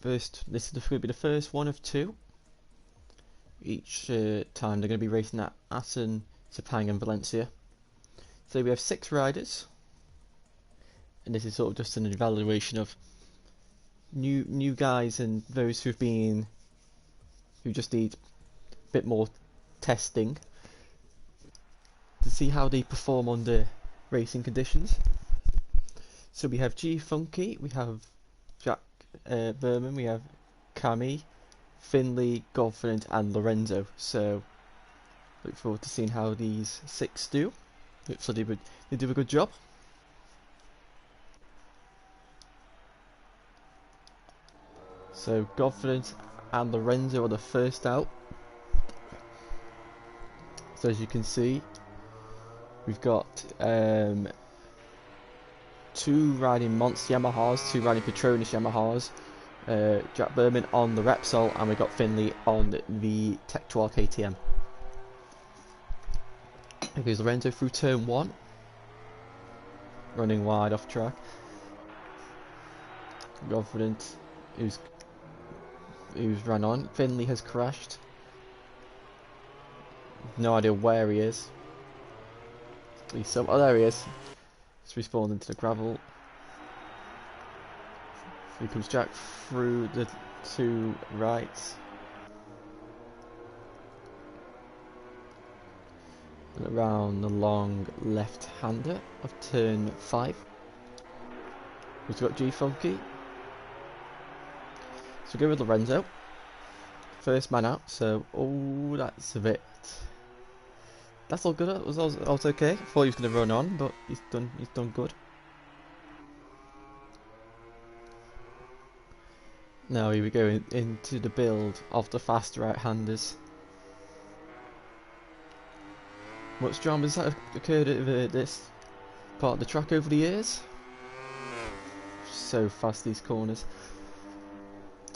This is going to be the first one of two. Each time they're going to be racing at Assen, Sepang and Valencia. So we have 6 riders, and this is sort of just an evaluation of new guys and those who just need a bit more testing to see how they perform under racing conditions. So we have G Funky, we have Jack Berman, we have Cami, Finley, Godfrey and Lorenzo. So look forward to seeing how these 6 do. Hopefully they do a good job. So Godfrey and Lorenzo are the first out. So as you can see, we've got 2 riding Monster Yamahas, 2 riding Petronas Yamahas, Jack Berman on the Repsol, and we've got Finley on the Tech 12 KTM. Here goes Lorenzo through turn 1, running wide off track. Confident, who's ran on. Finley has crashed. No idea where he is. Oh, there he is. He's respawned into the gravel. So here comes Jack through the 2 rights. And around the long left-hander of turn 5. We've got G Funky. So go with Lorenzo. First man out, so that's a bit. That's all good. That was okay. I thought he was going to run on, but he's done good. Now here we go into the build of the fast right-handers. Much drama has that occurred at this part of the track over the years? So fast these corners.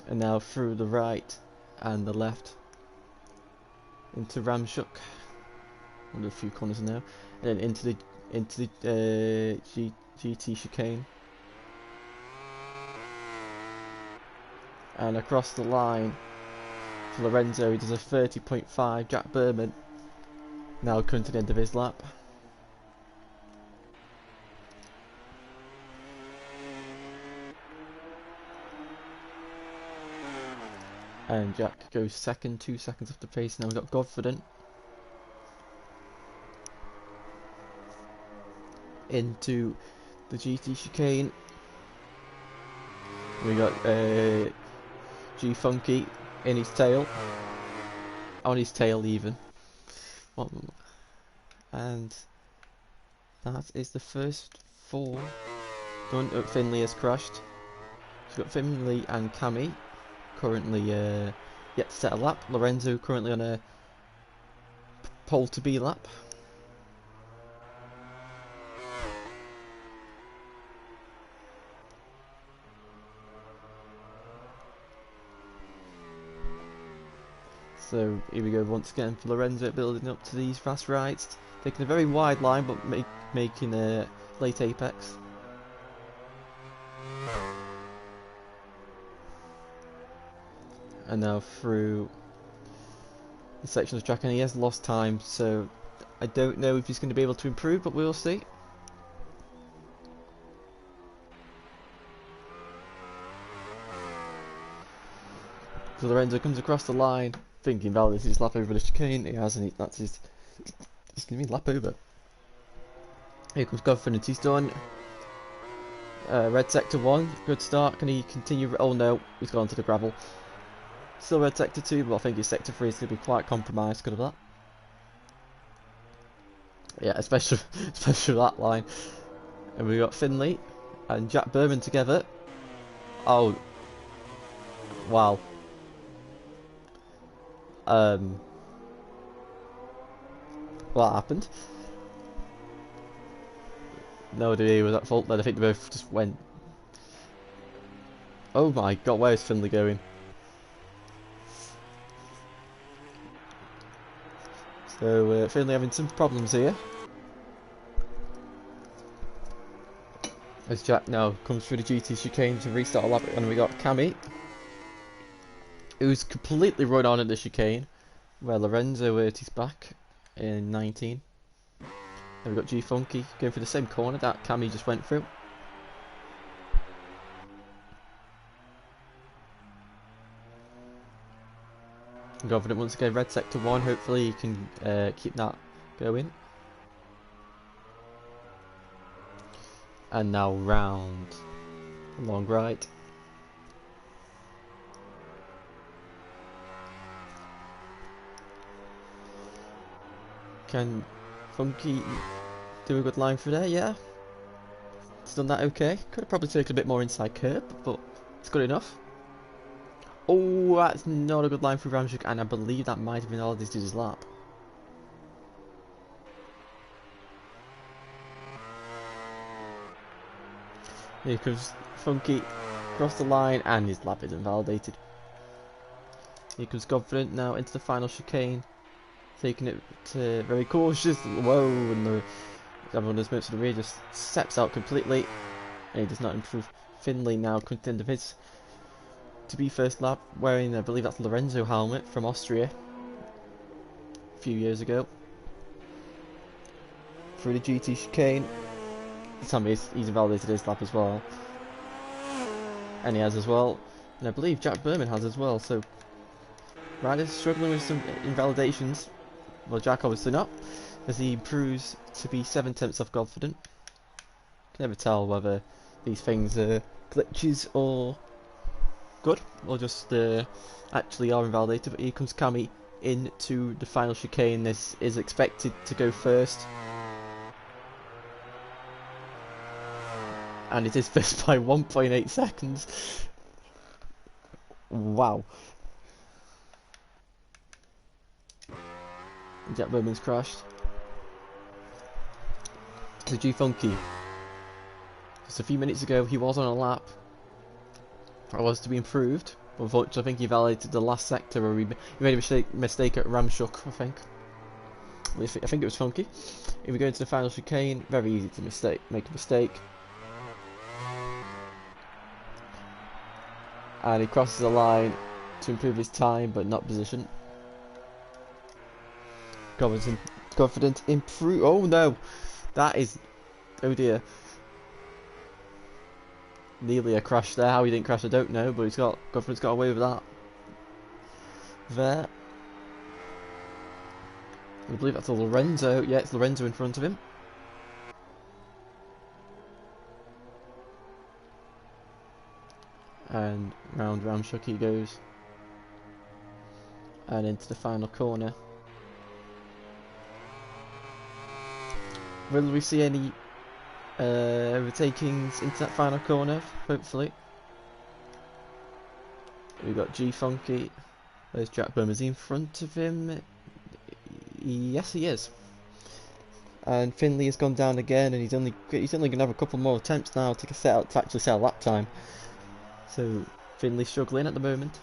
And now through the right and the left into Ramshuk. One of the few corners now, and then into the GT chicane, and across the line for Lorenzo. He does a 30.5. Jack Berman now coming to the end of his lap. And Jack goes second, 2 seconds off the pace. Now we've got Godfrey into the GT chicane. We got G Funky in his tail, on his tail even. And that is the first 4 done. Finley has crashed. We've got Finley and Cami currently yet to set a lap. Lorenzo currently on a pole to be lap. So here we go once again for Lorenzo, building up to these fast rights, taking a very wide line but making a late apex. And now through the section of track, and he has lost time, so I don't know if he's going to be able to improve, but we'll see. So Lorenzo comes across the line, thinking well, this is his lap over the chicane. He hasn't. That's his. It's going to be lap over. Here comes Godfrey, he's done. Red sector 1, good start. Can he continue? Oh no, he's gone to the gravel. Still red sector 2, but I think his sector 3 is going to be quite compromised because of that. Yeah, especially that line. And we got Finley and Jack Berman together. Oh, wow. What happened? No idea who was at fault then. I think they both just went. Oh my god, where is Finley going? So Finley having some problems here. As Jack now comes through the GT chicane to restart a lap, and we got Cami who's completely run on at the chicane, where Lorenzo hurt his back in 19. Then we've got G Funky going for the same corner that Cammy just went through. Confident once again, red sector 1, hopefully he can keep that going. And now round long right. Can Funky do a good line through there? Yeah. He's done that okay. Could have probably taken a bit more inside curb, but it's good enough. Oh, that's not a good line through Ramchuk, and I believe that might have been all this did his lap. Here comes Funky across the line, and his lap is invalidated. Here comes Confident now into the final chicane, taking it to very cautious. Whoa, and everyone just moves to the rear, just steps out completely, and he does not improve. Finley now comes to the end of his to be first lap, wearing I believe that's Lorenzo helmet from Austria a few years ago. Through the GT chicane. This time he's invalidated his lap as well, and he has as well, and I believe Jack Berman has as well. So riders struggling with some invalidations. Well, Jack obviously not, as he improves to be 7/10 off Confident. Can never tell whether these things are glitches or good, or just actually are invalidated. But here comes Cammy into the final chicane. This is expected to go first, and it is first by 1.8 seconds. Wow. Jack Berman's crashed. So G Funky, just a few minutes ago he was on a lap. That was to be improved, but unfortunately I think he validated the last sector where he made a mistake at Ramchuk, I think. I think it was Funky. If we go into the final chicane, very easy to make a mistake. And he crosses the line to improve his time, but not position. Confident improve. Oh no, that is, oh dear. Nearly a crash there. How he didn't crash, I don't know, but Confident's got away with that. There. I believe that's a Lorenzo. Yeah, it's Lorenzo in front of him. And round Ramchuk he goes. And into the final corner. Will we see any overtakings into that final corner? Hopefully. We've got G Funky. There's Jack Berman. Is he in front of him? Yes, he is. And Finley has gone down again, and he's only going to have a couple more attempts now to actually set a lap time. So Finley's struggling at the moment.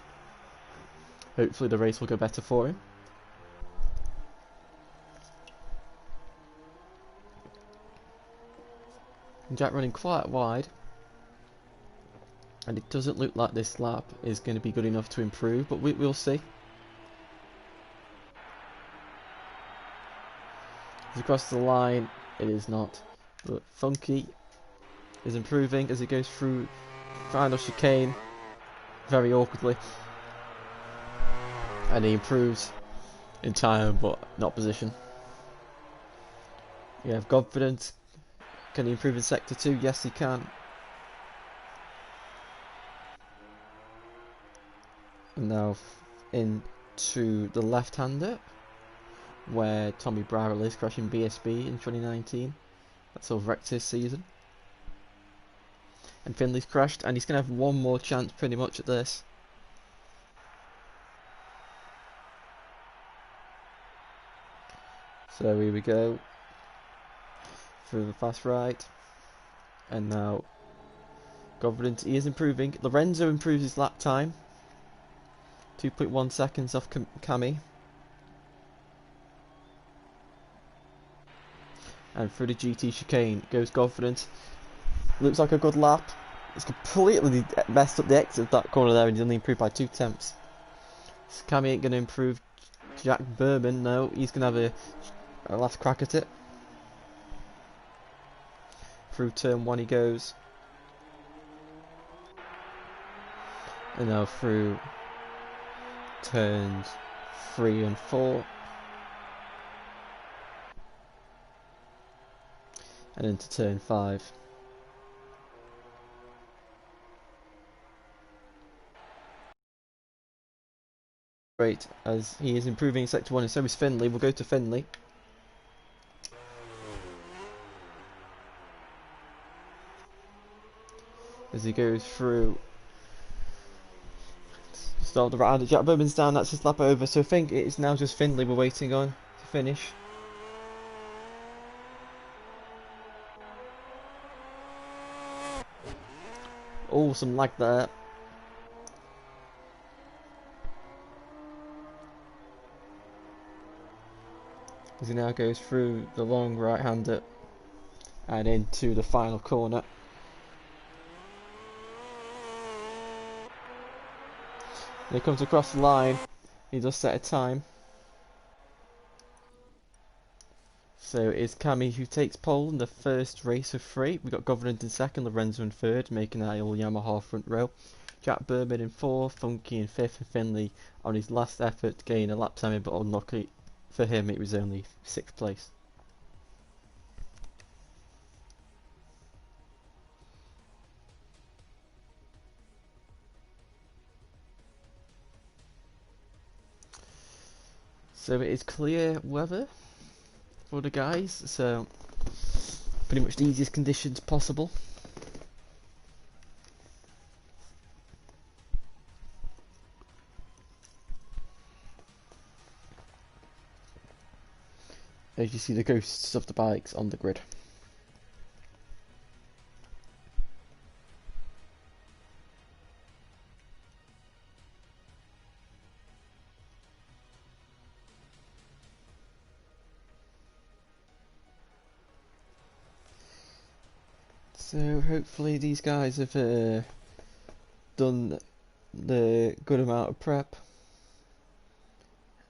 Hopefully the race will go better for him. Jack running quite wide, and it doesn't look like this lap is going to be good enough to improve, but we'll see. He's across the line, it is not, but Funky is improving as he goes through final chicane very awkwardly, and he improves in time but not position. You have Confidence. Can he improve in sector 2? Yes, he can. And now into the left-hander, where Tommy Bradley is crashing BSB in 2019. That's all wrecked his season. And Finley's crashed, and he's going to have one more chance pretty much at this. So here we go. Through the fast right, and now Confident, he is improving. Lorenzo improves his lap time, 2.1 seconds off Cammy, and through the GT chicane goes Confident. Looks like a good lap. It's completely messed up the exit of that corner there, and he's only improved by 2 tenths. Cammy ain't going to improve Jack Berman. No, he's going to have a last crack at it. Through turn 1 he goes. And now through turns 3 and 4. And into turn 5. Great, as he is improving in Sector 1 and so is Finley. We'll go to Finley. As he goes through. Start the round. Jack Berman's down, that's his lap over. So I think it is now just Finley we're waiting on to finish. Oh, some lag there. As he now goes through the long right-hander and into the final corner. And he comes across the line. He does set a time. So it's Cammy who takes pole in the first race of 3. We've got Governant in second, Lorenzo in third, making that all Yamaha front row. Jack Berman in 4th, Funky in 5th, and Finley on his last effort to gain a lap time, but unlucky for him it was only 6th place. So it is clear weather for the guys, so pretty much the easiest conditions possible. As you see the ghosts of the bikes on the grid. So hopefully these guys have done the good amount of prep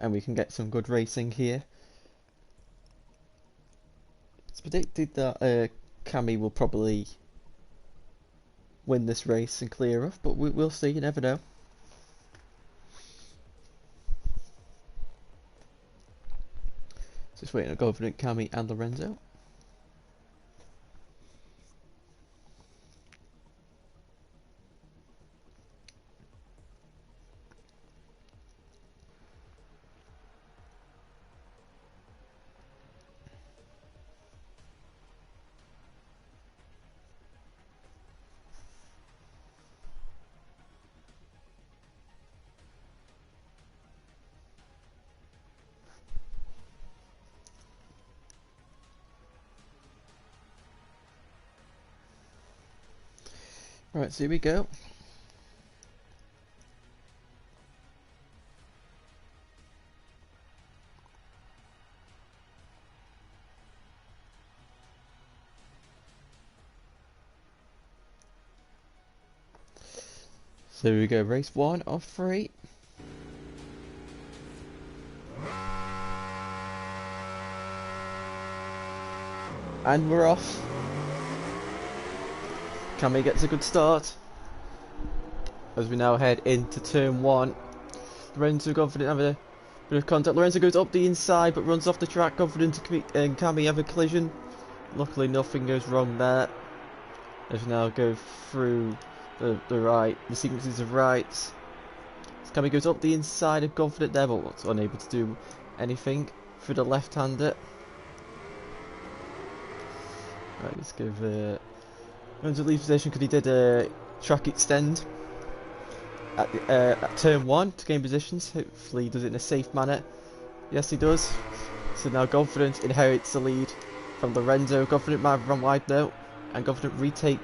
and we can get some good racing here. It's predicted that Cammy will probably win this race and clear off, but we'll see, you never know. Just waiting on Government, Cammy and Lorenzo. Right, so here we go. So here we go, race 1 of 3. And we're off. Cammy gets a good start as we now head into turn 1. Lorenzo Confident have a bit of contact. Lorenzo goes up the inside but runs off the track. Confident and Cammy have a collision. Luckily nothing goes wrong there. As we now go through the sequences of rights. As Cammy goes up the inside of Confident there but unable to do anything for the left-hander. Right, let's give Lorenzo leaves position because he did a track extend at turn 1 to gain positions. Hopefully he does it in a safe manner. Yes, he does. So now Confident inherits the lead from Lorenzo. Confident might have run wide though, and Confident Lorenzo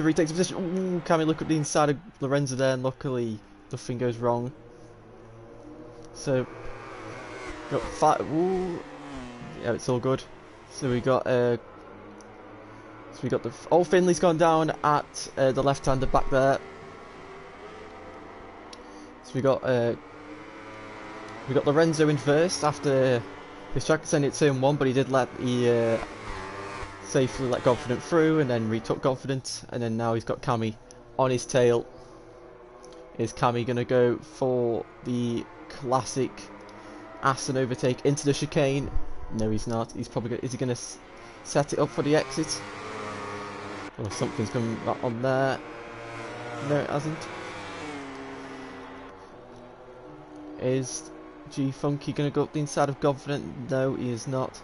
retakes position. Ooh, Cammy look at the inside of Lorenzo there, and luckily nothing goes wrong. So got 5. Ooh, yeah, it's all good. So we got Finley's gone down at the left-hander back there. So we got Lorenzo in first after his track descended at turn 1, but he did safely let Confident through and then retook Confident, and then now he's got Cammy on his tail. Is Cammy going to go for the classic Assen overtake into the chicane? No, he's not. He's probably is he going to set it up for the exit? Or something's coming back on there. No, it hasn't. Is G Funky going to go up the inside of Confident? No, he is not.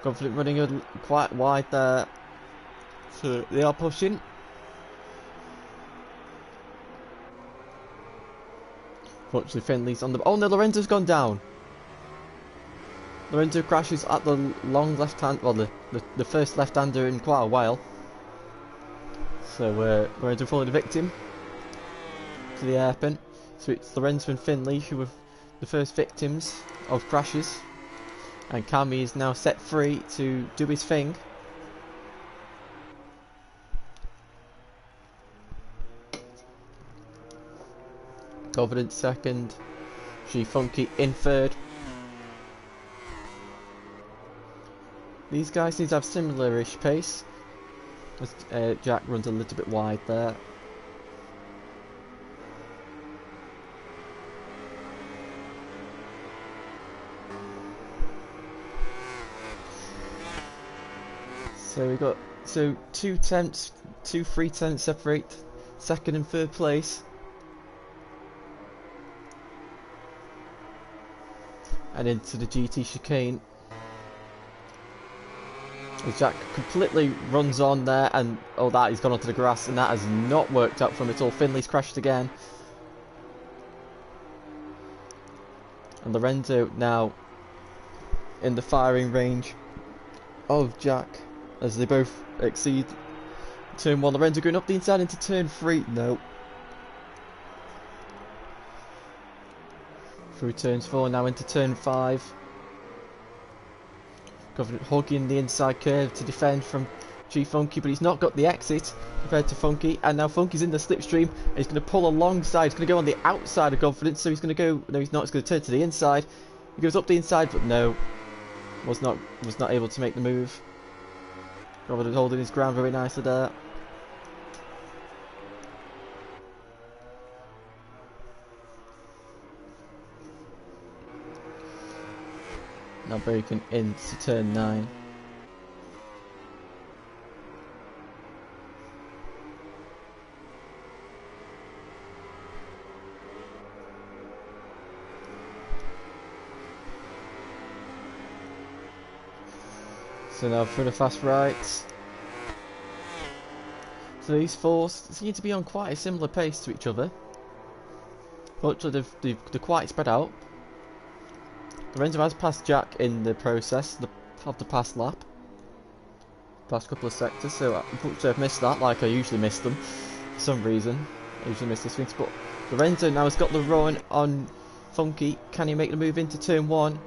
Confident running quite wide there. So they are pushing. Fortunately, Finley's on the... Oh no, Lorenzo's gone down. Lorenzo crashes at the long left hand... Well, the first left-hander in quite a while. So Lorenzo falling a victim to the hairpin. So it's Lorenzo and Finley who were the first victims of crashes. And Cammy is now set free to do his thing. Confident second. G Funky in third. These guys seem to have similar-ish pace. Jack runs a little bit wide there. So we got two 3 tenths separate second and third place. And into the GT chicane. As Jack completely runs on there, and oh, he's gone onto the grass, and that has not worked out for him at all. Finley's crashed again. And Lorenzo now in the firing range of Jack as they both exceed turn 1. Lorenzo going up the inside into turn 3. No. Through turns 4, now into turn 5. Confident hugging the inside curve to defend from G Funky, but he's not got the exit compared to Funky, and now Funky's in the slipstream and he's going to pull alongside. He's going to go on the outside of Confident, so he's going to go... No, he's not. He's going to turn to the inside. He goes up the inside, but no, was not able to make the move. Confident holding his ground very nicely there. Now breaking into turn 9. So now for the fast rights. So these four seem to be on quite a similar pace to each other. Fortunately, they're quite spread out. Lorenzo has passed Jack in the process of the past lap. Past couple of sectors, so unfortunately I've missed that, like I usually miss them. For some reason, I usually miss these things. But Lorenzo now has got the run on Funky. Can he make the move into turn 1?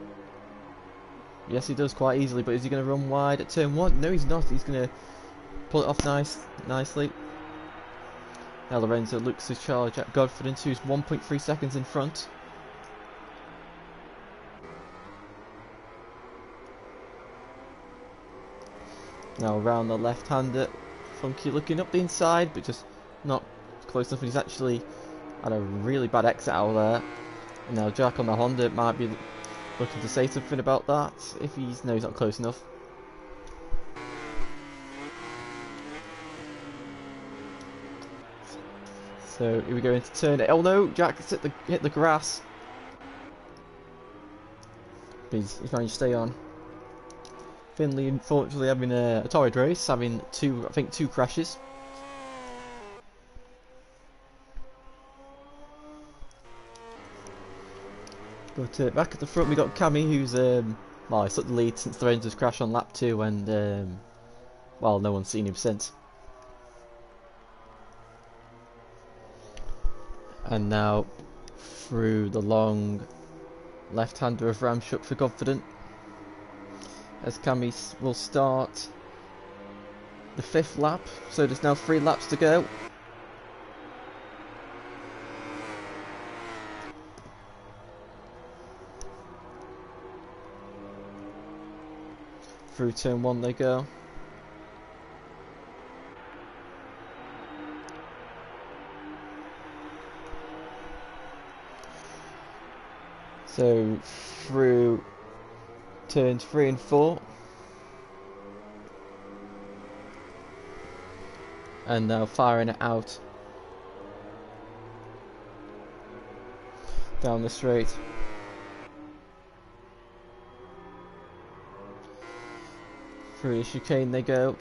Yes, he does quite easily, but is he going to run wide at turn 1? No, he's not. He's going to pull it off nicely. Now Lorenzo looks to charge at Godfrey, who's 1.3 seconds in front. Now around the left-hander, Funky looking up the inside, but just not close enough, and he's actually had a really bad exit out there. And now Jack on the Honda might be looking to say something about that, if he's not close enough. So here we go into turn 8. Oh no, Jack's hit the grass. But he's managed to stay on. Finley, unfortunately, having a torrid race, having two crashes. But back at the front, we got Cammy, who's well, he's took the lead since Lorenzo's crash on lap 2, and well, no one's seen him since. And now through the long left-hander of Ramshook for Confident. As Cammy will start the 5th lap, so there's now 3 laps to go. Through turn 1 they go. So through turns 3 and 4. And now firing it out down the straight. Through the chicane they go.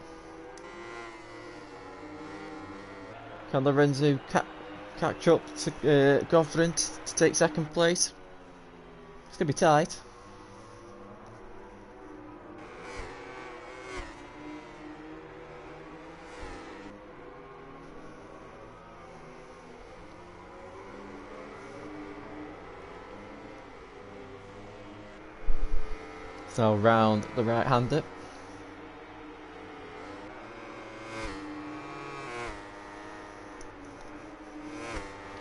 Can Lorenzo catch up to Governant to take 2nd place? It's going to be tight. So round the right-hander.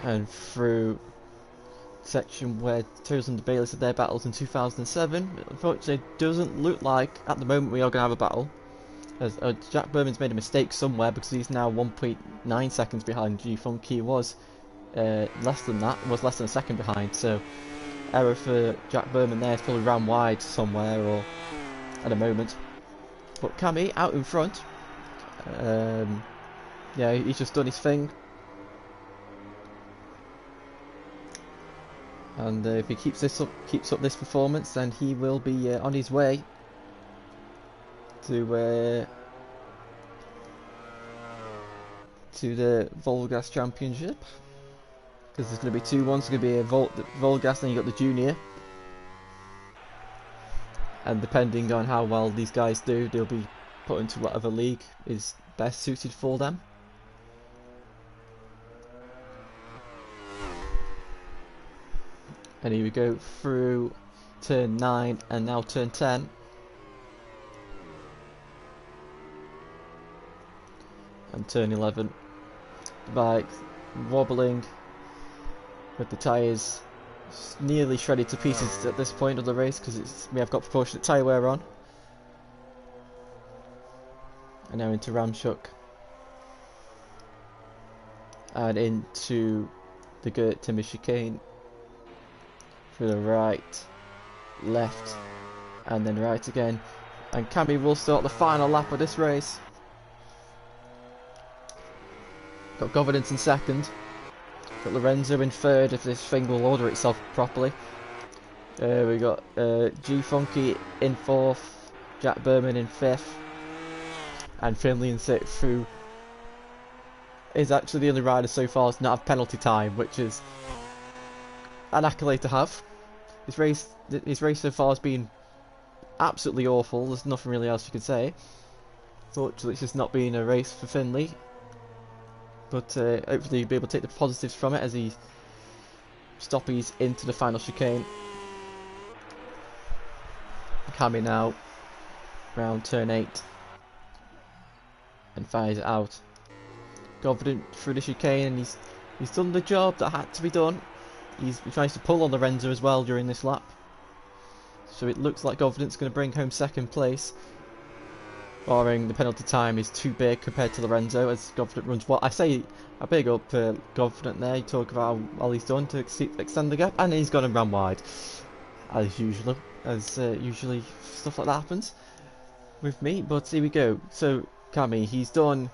And through section where Toes and Bayless had their battles in 2007. Unfortunately, it doesn't look like at the moment we are going to have a battle. As Jack Berman's made a mistake somewhere because he's now 1.9 seconds behind G Funky. Was less than that, was less than a second behind. So error for Jack Berman there. It's probably ran wide somewhere or at a moment. But Cammy out in front. Yeah, he's just done his thing. And if he keeps up this performance, then he will be on his way to the VollGazz Championship. Because there's going to be 2 ones. There's going to be a VollGazz, then you got the Junior. And depending on how well these guys do, they'll be put into whatever league is best suited for them. And here we go through turn 9 and now turn 10. And turn 11. The bike wobbling with the tyres nearly shredded to pieces at this point of the race because we have got proportionate tyre wear on. And now into Ramshock. And into the Gert Timmer chicane. Through the right, left, and then right again. And Cammy will start the final lap of this race. Got Governance in 2nd. Got Lorenzo in 3rd if this thing will order itself properly. We got G Funky in 4th, Jack Berman in 5th, and Finley in 6th, who is actually the only rider so far to not have penalty time, which is an accolade to have. His race so far has been absolutely awful. There's nothing really else you can say. Fortunately, it's just not been a race for Finley. But hopefully he'll be able to take the positives from it as he stoppies into the final chicane. Cammy now round turn 8 and fires it out. Confident through the chicane, and he's done the job that had to be done. He managed to pull on Lorenzo as well during this lap. So it looks like Governance going to bring home 2nd place. Barring the penalty time is too big compared to Lorenzo as Governant runs well. I say a big up Governant there. You talk about how well he's done to extend the gap, and he's gone and ran wide. As usual. Usually stuff like that happens with me. But here we go. So Cammy, he's done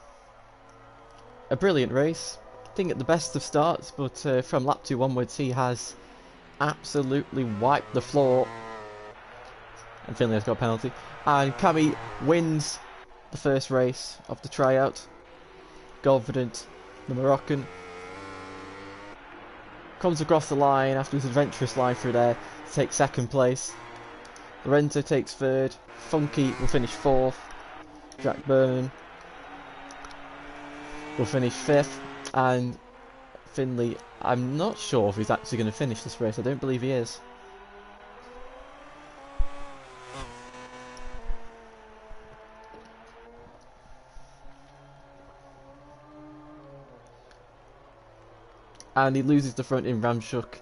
a brilliant race. I think at the best of starts, but from lap 2 onwards he has absolutely wiped the floor. And Finley has got a penalty. And Cammy wins the first race of the tryout. Confident, the Moroccan, comes across the line after his adventurous line through there to take 2nd place. Lorenzo takes 3rd. Funky will finish 4th. Jack Berman will finish 5th. And Finley, I'm not sure if he's actually going to finish this race. I don't believe he is. and he loses the front in Ramshook,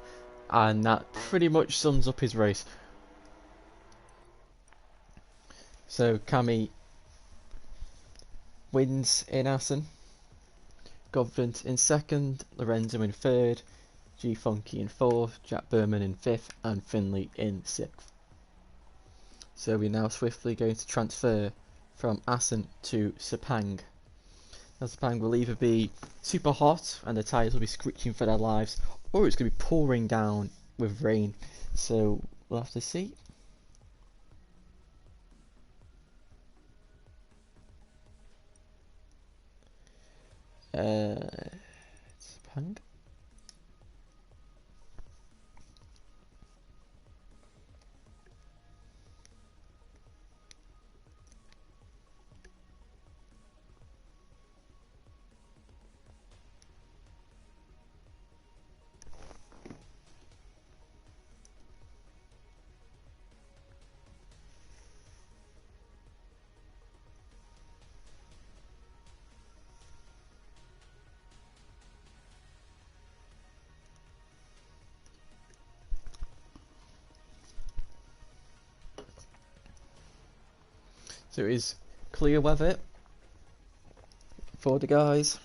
and that pretty much sums up his race. So Cammy wins in Assen, Confident in second, Lorenzo in third, G Funky in fourth, Jack Berman in fifth, and Finley in sixth. So we're now swiftly going to transfer from Assen to Sepang. Now Sepang will either be super hot and the tyres will be screeching for their lives, or it's going to be pouring down with rain. So we'll have to see. Sepang. So it is clear weather for the guys.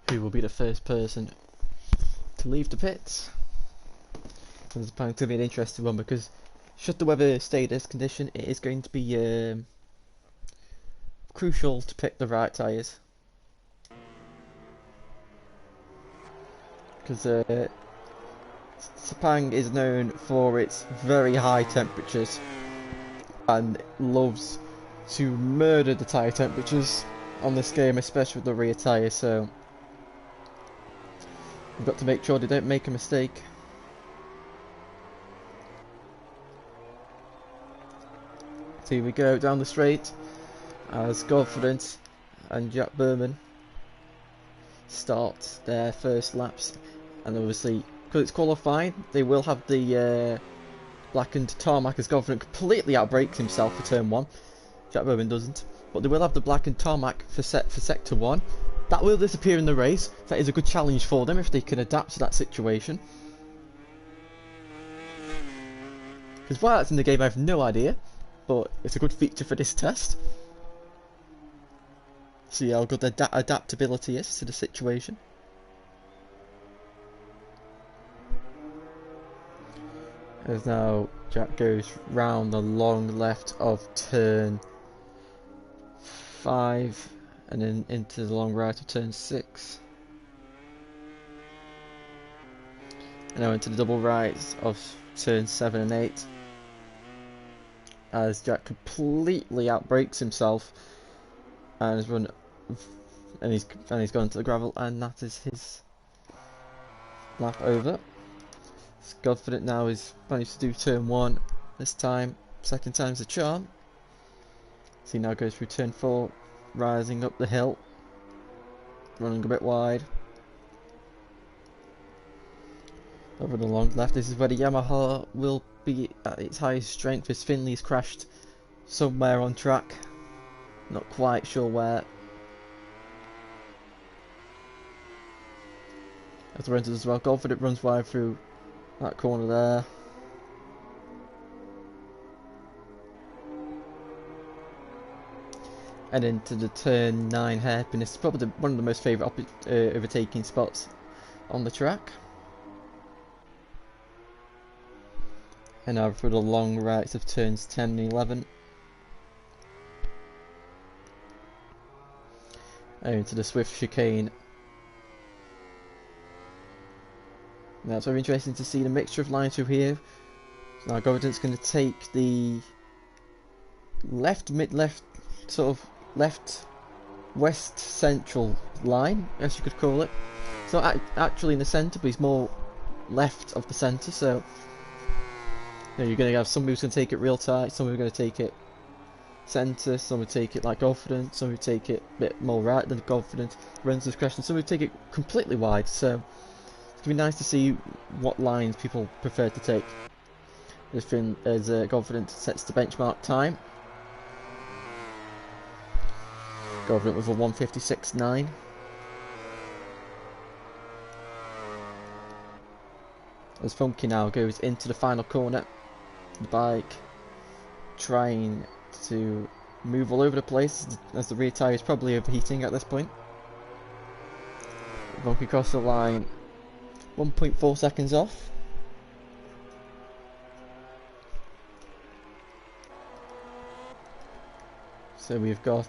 Who will be the first person to leave the pits? This is going to be an interesting one, because should the weather stay this condition, it is going to be crucial to pick the right tyres, because Sepang is known for its very high temperatures and loves to murder the tyre temperatures on this game, especially with the rear tyre, so we've got to make sure they don't make a mistake. So here we go down the straight as Confident and Jack Berman start their first laps, and obviously because it's qualifying they will have the blackened tarmac as Confident completely outbrakes himself for turn 1. Jack Berman doesn't, but they will have the blackened tarmac for sector 1. That will disappear in the race. That is a good challenge for them if they can adapt to that situation. Because why that's in the game I have no idea, but it's a good feature for this test. See how good their adaptability is to the situation. As now Jack goes round the long left of turn 5 and then into the long right of turn 6. And now into the double right of turn 7 and 8. As Jack completely outbrakes himself and has run, and he's gone to the gravel, and that is his lap over. Confident now is managed to do turn 1 this time. Second time's the charm. So he now goes through turn 4, rising up the hill, running a bit wide. Over the long left, this is where the Yamaha will be at its highest strength, as Finley's crashed somewhere on track. Not quite sure where. As Lorenzo as well, Confident runs wide through that corner there. And into the turn 9 hairpin. This is probably one of the most favourite overtaking spots on the track. And now through the long rights of turns 10 and 11. And into the swift chicane. Now it's very interesting to see the mixture of lines through here. So now Confident's going to take the left sort of left west central line, as you could call it. It's not actually in the centre, but he's more left of the centre, so you know, you're going to have some who's going to take it real tight, some who are going to take it centre, some who take it like Confident, some who take it a bit more right than Confident, Renzo's crashing, some who take it completely wide, so it's It'd be nice to see what lines people prefer to take. As Confident sets the benchmark time. Confident with a 1:56.9. As Funky now goes into the final corner, the bike trying to move all over the place as the rear tyre is probably overheating at this point. Funky across the line, 1.4 seconds off. So we've got,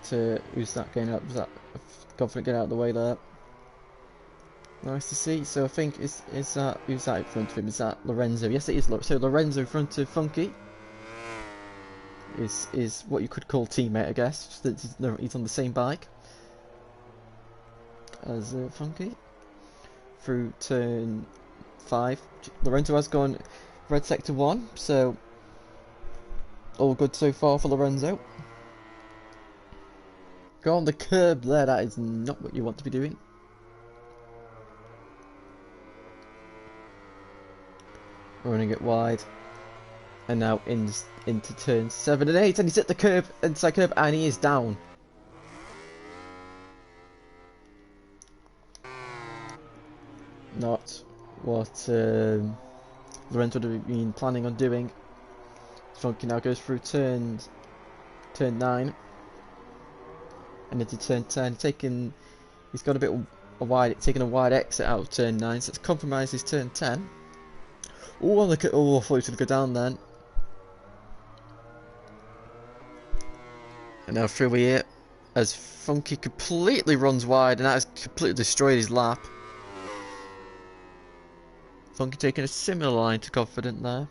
who's that getting out? Was that Confident getting out of the way there? Nice to see. So I think, is that, who's that in front of him? Is that Lorenzo? Yes, it is. So Lorenzo in front of Funky is what you could call teammate, I guess. He's on the same bike as Funky. Through turn 5. Lorenzo has gone red sector 1, so all good so far for Lorenzo. Go on the curb there, that is not what you want to be doing. Running it wide. And now into turns 7 and 8, and he's at the curb, inside curb, and he is down. Not what Lorenzo would have been planning on doing. Funky now goes through turn 9. And into turn 10, he's got a bit taking a wide exit out of turn 9, so it's compromises turn 10. Oh, I thought he was going to go down then. And now through here, as Funky completely runs wide, and that has completely destroyed his lap. Funky taking a similar line to Confident there.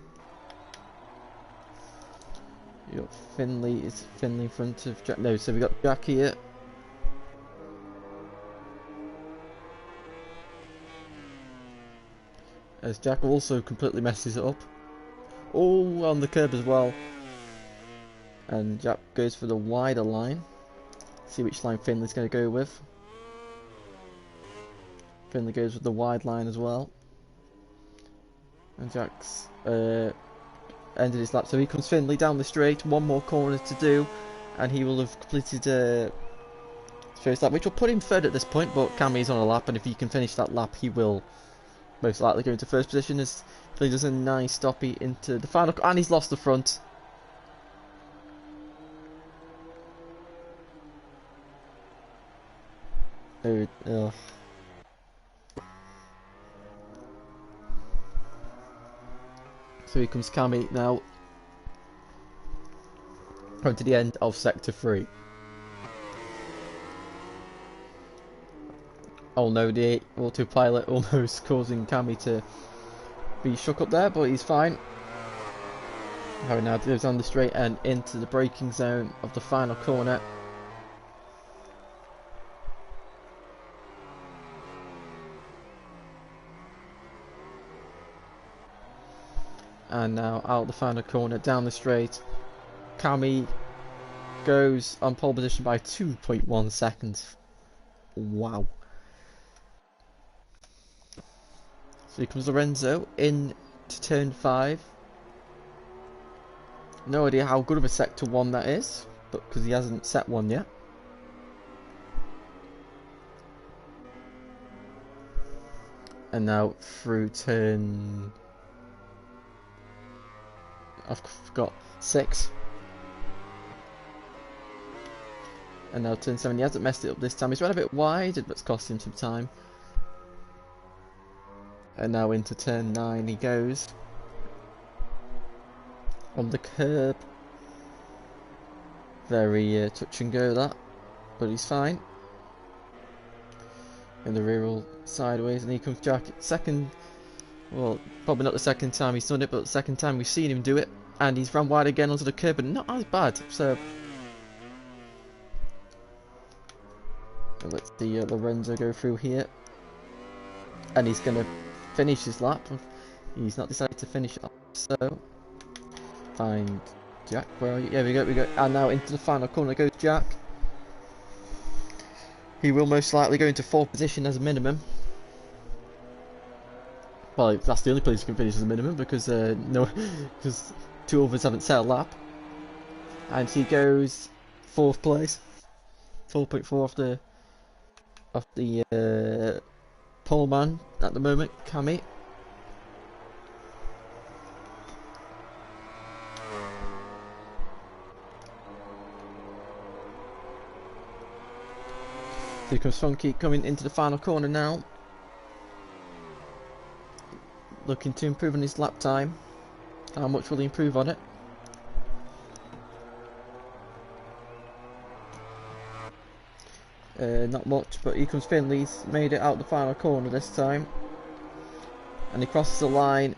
You got Finley in front of Jack. No, so we got Jack here. As Jack also completely messes it up. Oh, on the curb as well. And Jack goes for the wider line. See which line Finley's going to go with. Finley goes with the wide line as well. And Jack's ended his lap. So here comes Finley down the straight. One more corner to do. And he will have completed first lap, which will put him third at this point. But Cammy's on a lap, and if he can finish that lap, he will most likely go into first position. As Finley does a nice stoppie into the final, and he's lost the front. Oh. So here comes Cammy now. Come to the end of sector 3. Oh no, the autopilot almost causing Cammy to be shook up there, but he's fine. Harry now goes on the straight and into the braking zone of the final corner. And now out the final corner, down the straight. Cammy goes on pole position by 2.1 seconds. Wow. So here comes Lorenzo in to turn 5. No idea how good of a sector 1 that is, but because he hasn't set one yet. And now through turn, I've forgot, 6. And now turn 7, he hasn't messed it up this time. He's run a bit wide, but it's cost him some time. And now into turn 9 he goes. On the curb. Very touch and go that. But he's fine. In the rear all sideways, and here comes Jack. Second, well, probably not the second time he's done it, but the second time we've seen him do it. And he's run wide again onto the curb, but not as bad. So let's see Lorenzo go through here. And he's going to finish his lap. He's not decided to finish it up, so find Jack. Where are you? Yeah, we go. And now into the final corner goes Jack. He will most likely go into 4th position as a minimum. Well, that's the only place you can finish as a minimum because no, because two others haven't set a lap, and he goes 4th place, 4.4 off the pole man at the moment, Cammy. Here comes Funky coming into the final corner now, looking to improve on his lap time. How much will he improve on it? Not much, but here comes Finley. He's made it out the final corner this time, and he crosses the line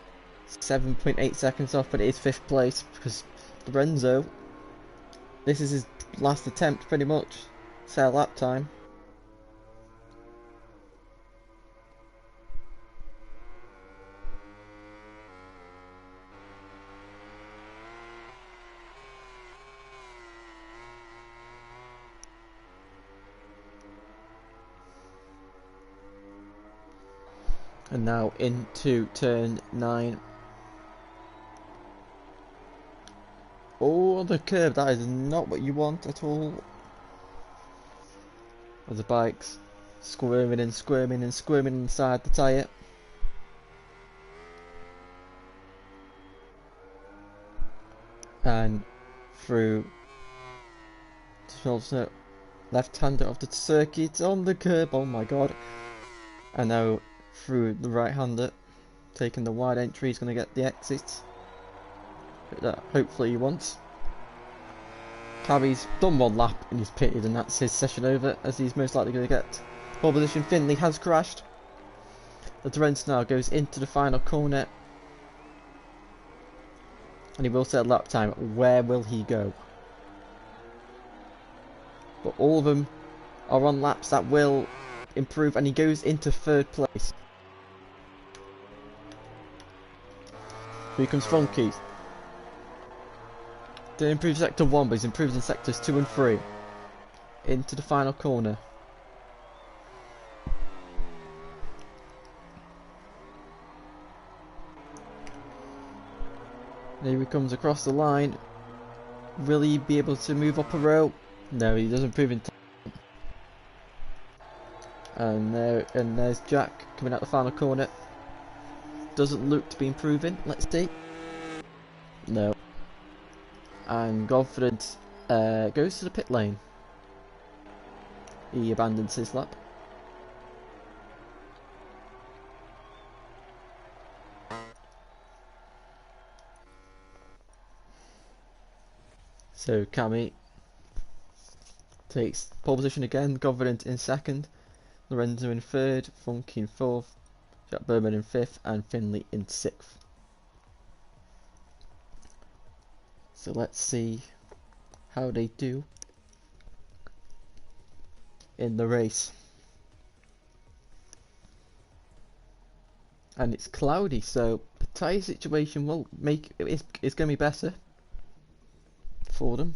7.8 seconds off, but it is 5th place because Lorenzo, this is his last attempt pretty much, set a lap time. And now into turn 9. Oh, the curb, that is not what you want at all. As the bike's squirming and squirming and squirming inside the tyre. And through to left-hander of the circuit on the curb, oh my god. And now through the right-hander, taking the wide entry, he's going to get the exit that hopefully he wants. Cabby's done 1 lap and he's pitted, and that's his session over, as he's most likely going to get pole position. Finley has crashed. The Torrents now goes into the final corner, and he will set a lap time. Where will he go? But all of them are on laps that will improve, and he goes into 3rd place. Here comes Funky. Didn't improve sector 1, but he's improved in sectors 2 and 3. Into the final corner. There he comes across the line. Will he be able to move up a row? No, he doesn't improve in time. And there's Jack coming out the final corner. Doesn't look to be improving. Let's see. No. And Godfred goes to the pit lane. He abandons his lap. So Cammy takes pole position again. Godfred in 2nd, Lorenzo in 3rd, Funky in 4th, Jack Berman in 5th, and Finley in 6th. So let's see how they do in the race. And it's cloudy, so the tyre situation will make it's going to be better for them.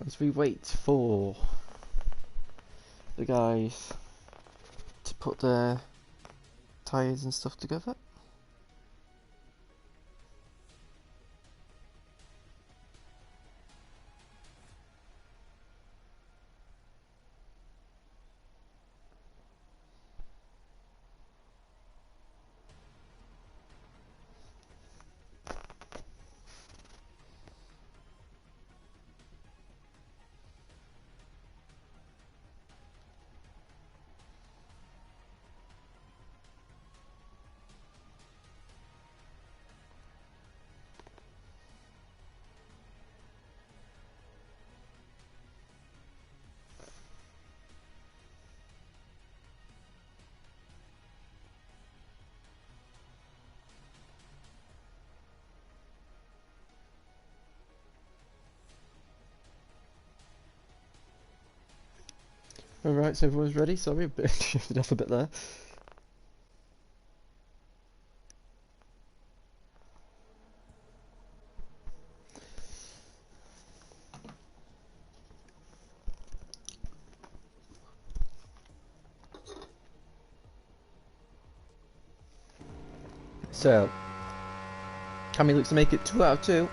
As we wait for the guys to put their tyres and stuff together. Alright, so everyone's ready. Sorry, a bit shifted off a bit there. So, Cammy looks to make it 2 out of 2.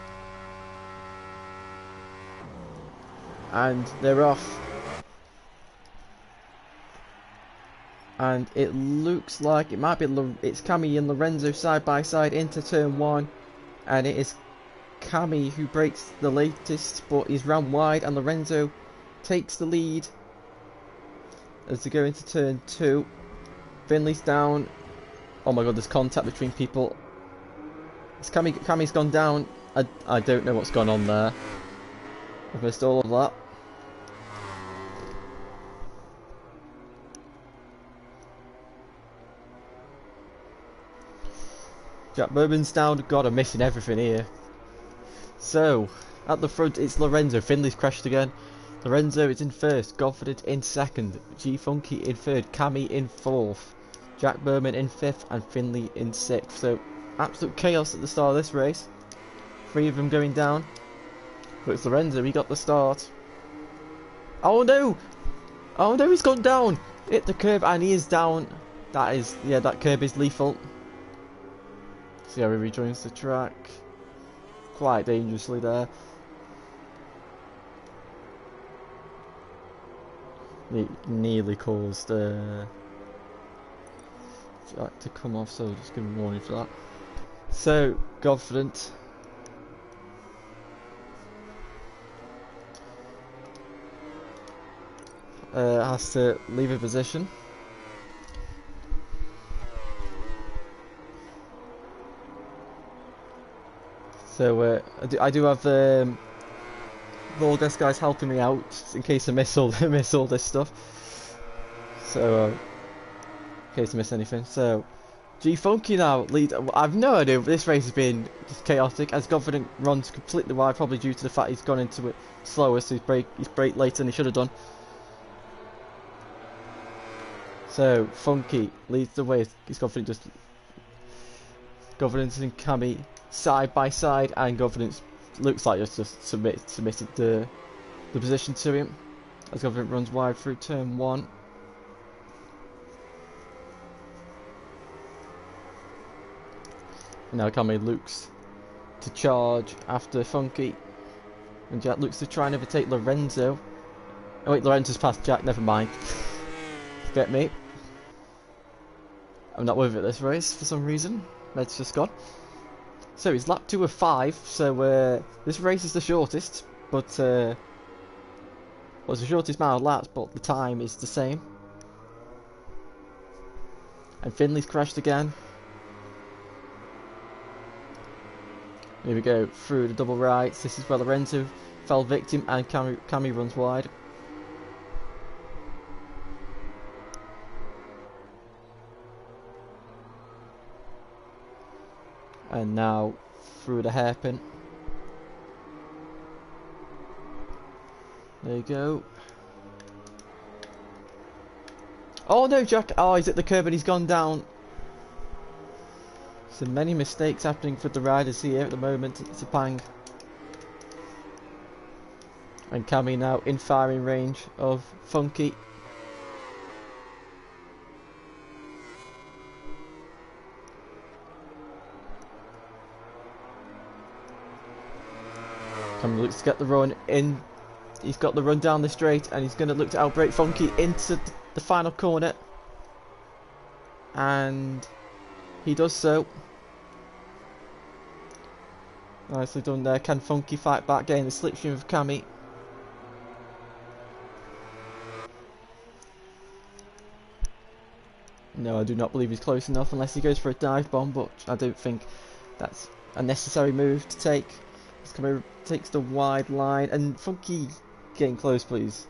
And they're off. And it looks like it might be it's Cammy and Lorenzo side by side into turn 1. And it is Cammy who breaks the latest, but he's round wide, and Lorenzo takes the lead as they go into turn 2. Finley's down. Oh my god, there's contact between people. Cammy's gone down. I don't know what's gone on there. I've missed all of that. Jack Bourbon's down. God, I'm missing everything here. So, at the front it's Lorenzo. Finley's crashed again. Lorenzo is in first. Godfident in second. G-Funky in third. Cammy in fourth. Jack Bourbon in 5th and Finley in 6th. So, absolute chaos at the start of this race. 3 of them going down. But it's Lorenzo, he got the start. Oh no! Oh no, he's gone down! Hit the curb and he is down. That is, yeah, that curb is lethal. See how he rejoins the track. Quite dangerously there. Nearly caused Jack to come off, so just give him a warning for that. So, Godfident has to leave a position. So I do have VollGazzRacing guys helping me out in case I miss all this stuff. So in case I miss anything. So G-Funky now leads. I've no idea. This race has been just chaotic as Godfident runs completely wide, probably due to the fact he's gone into it slower, so he's braked later than he should have done. So Funky leads the way. He's Godfident and Cammy side by side, and Godfident looks like just submitted the position to him as Godfident runs wide through turn 1. And now Cammy looks to charge after Funky, and Jack looks to try and overtake Lorenzo. Oh wait, Lorenzo's past Jack, never mind. Get me. I'm not with it this race for some reason. Med's just gone. So it's lap 2 of 5, so this race is the shortest, but well, it's the shortest amount of laps, but the time is the same. And Finley's crashed again. Here we go, through the double rights. This is where Lorenzo fell victim, and Cammy runs wide. And now through the hairpin. There you go. Oh no, Jack! Oh, he's at the curb and he's gone down. So many mistakes happening for the riders here at the moment. It's a pang. And Cammy now in firing range of Funky. Cammy looks to get the run in. He's got the run down the straight, and he's going to look to outbrake Funky into the final corner. And he does so. Nicely done there. Can Funky fight back, getting the slipstream of Cammy? No, I do not believe he's close enough unless he goes for a dive bomb, but I don't think that's a necessary move to take. Cammy takes the wide line, and Funky getting close, please.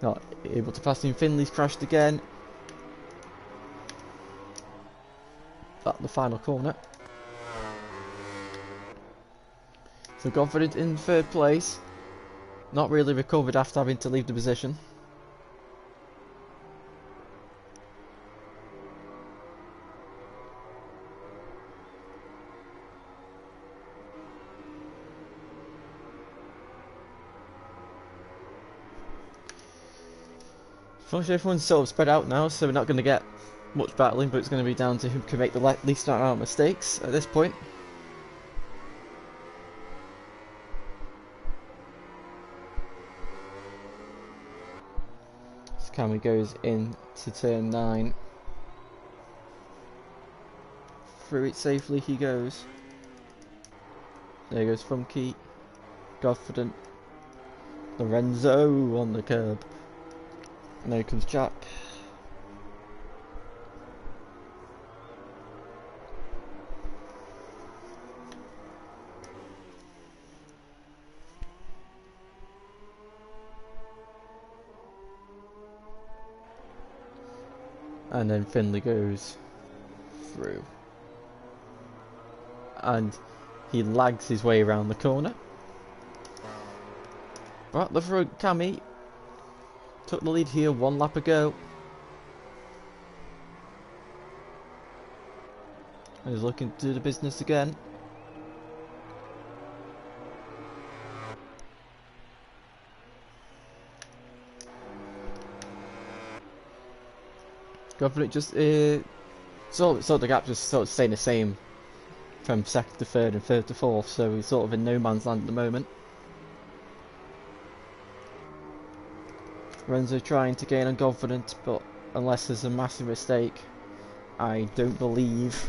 Not able to pass him. Finley's crashed again at the final corner. So Godfident in 3rd place, not really recovered after having to leave the position. Unfortunately, everyone's sort of spread out now, so we're not going to get much battling, but it's going to be down to who can make the least amount of mistakes at this point. So Cammy goes into turn 9. Through it safely he goes. There goes Funky, confident. Lorenzo on the curb. And there comes Jack. And then Finley goes through. And he lags his way around the corner. Right, the front, Cammy took the lead here 1 lap ago. And he's looking to do the business again. Government just so the gap just sort of staying the same from 2nd to 3rd and 3rd to 4th, so he's sort of in no man's land at the moment. Renzo trying to gain on confidence, but unless there's a massive mistake, I don't believe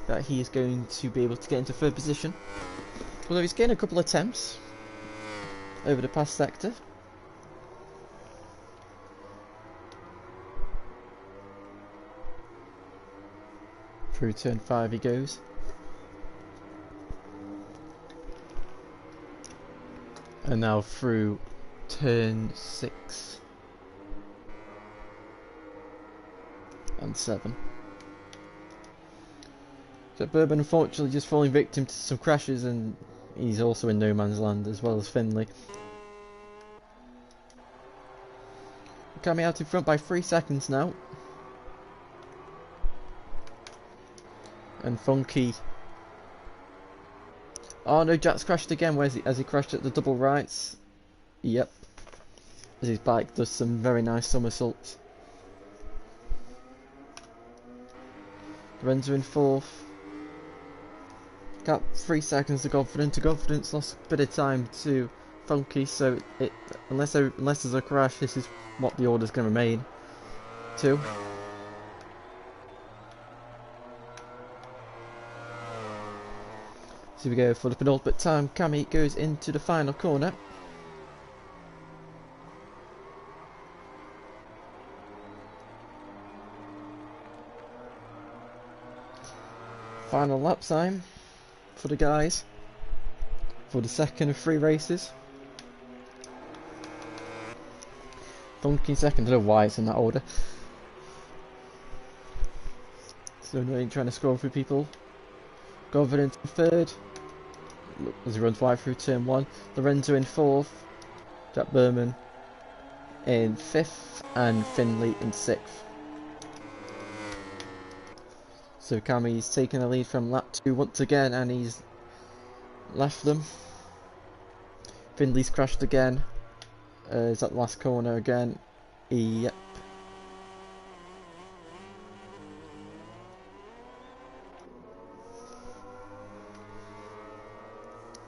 that he is going to be able to get into 3rd position. Although he's gained a couple of attempts over the past sector. Through turn 5 he goes. And now through turn 6 and 7. So Bourbon unfortunately just falling victim to some crashes, and he's also in no man's land as well as Finley. Coming out in front by 3 seconds now. And Funky. Oh no, Jack's crashed again. Where's he? Has he crashed at the double rights? Yep. As his bike does some very nice somersaults. Lorenzo in 4th. Got 3 seconds to confidence. Confidence lost a bit of time to Funky, so unless there's a crash, this is what the order's going to remain to. So we go for the penultimate time. Cammy goes into the final corner. Final lap time for the guys for the 2nd of 3 races. Funky 2nd, I don't know why it's in that order. So annoying trying to scroll through people. Confidence in 3rd. As he runs wide through turn 1. Lorenzo in 4th. Jack Berman in 5th. And Finley in 6th. So Cammy's taken the lead from lap 2 once again, and he's left them. Finley's crashed again. Is at the last corner again. Yep.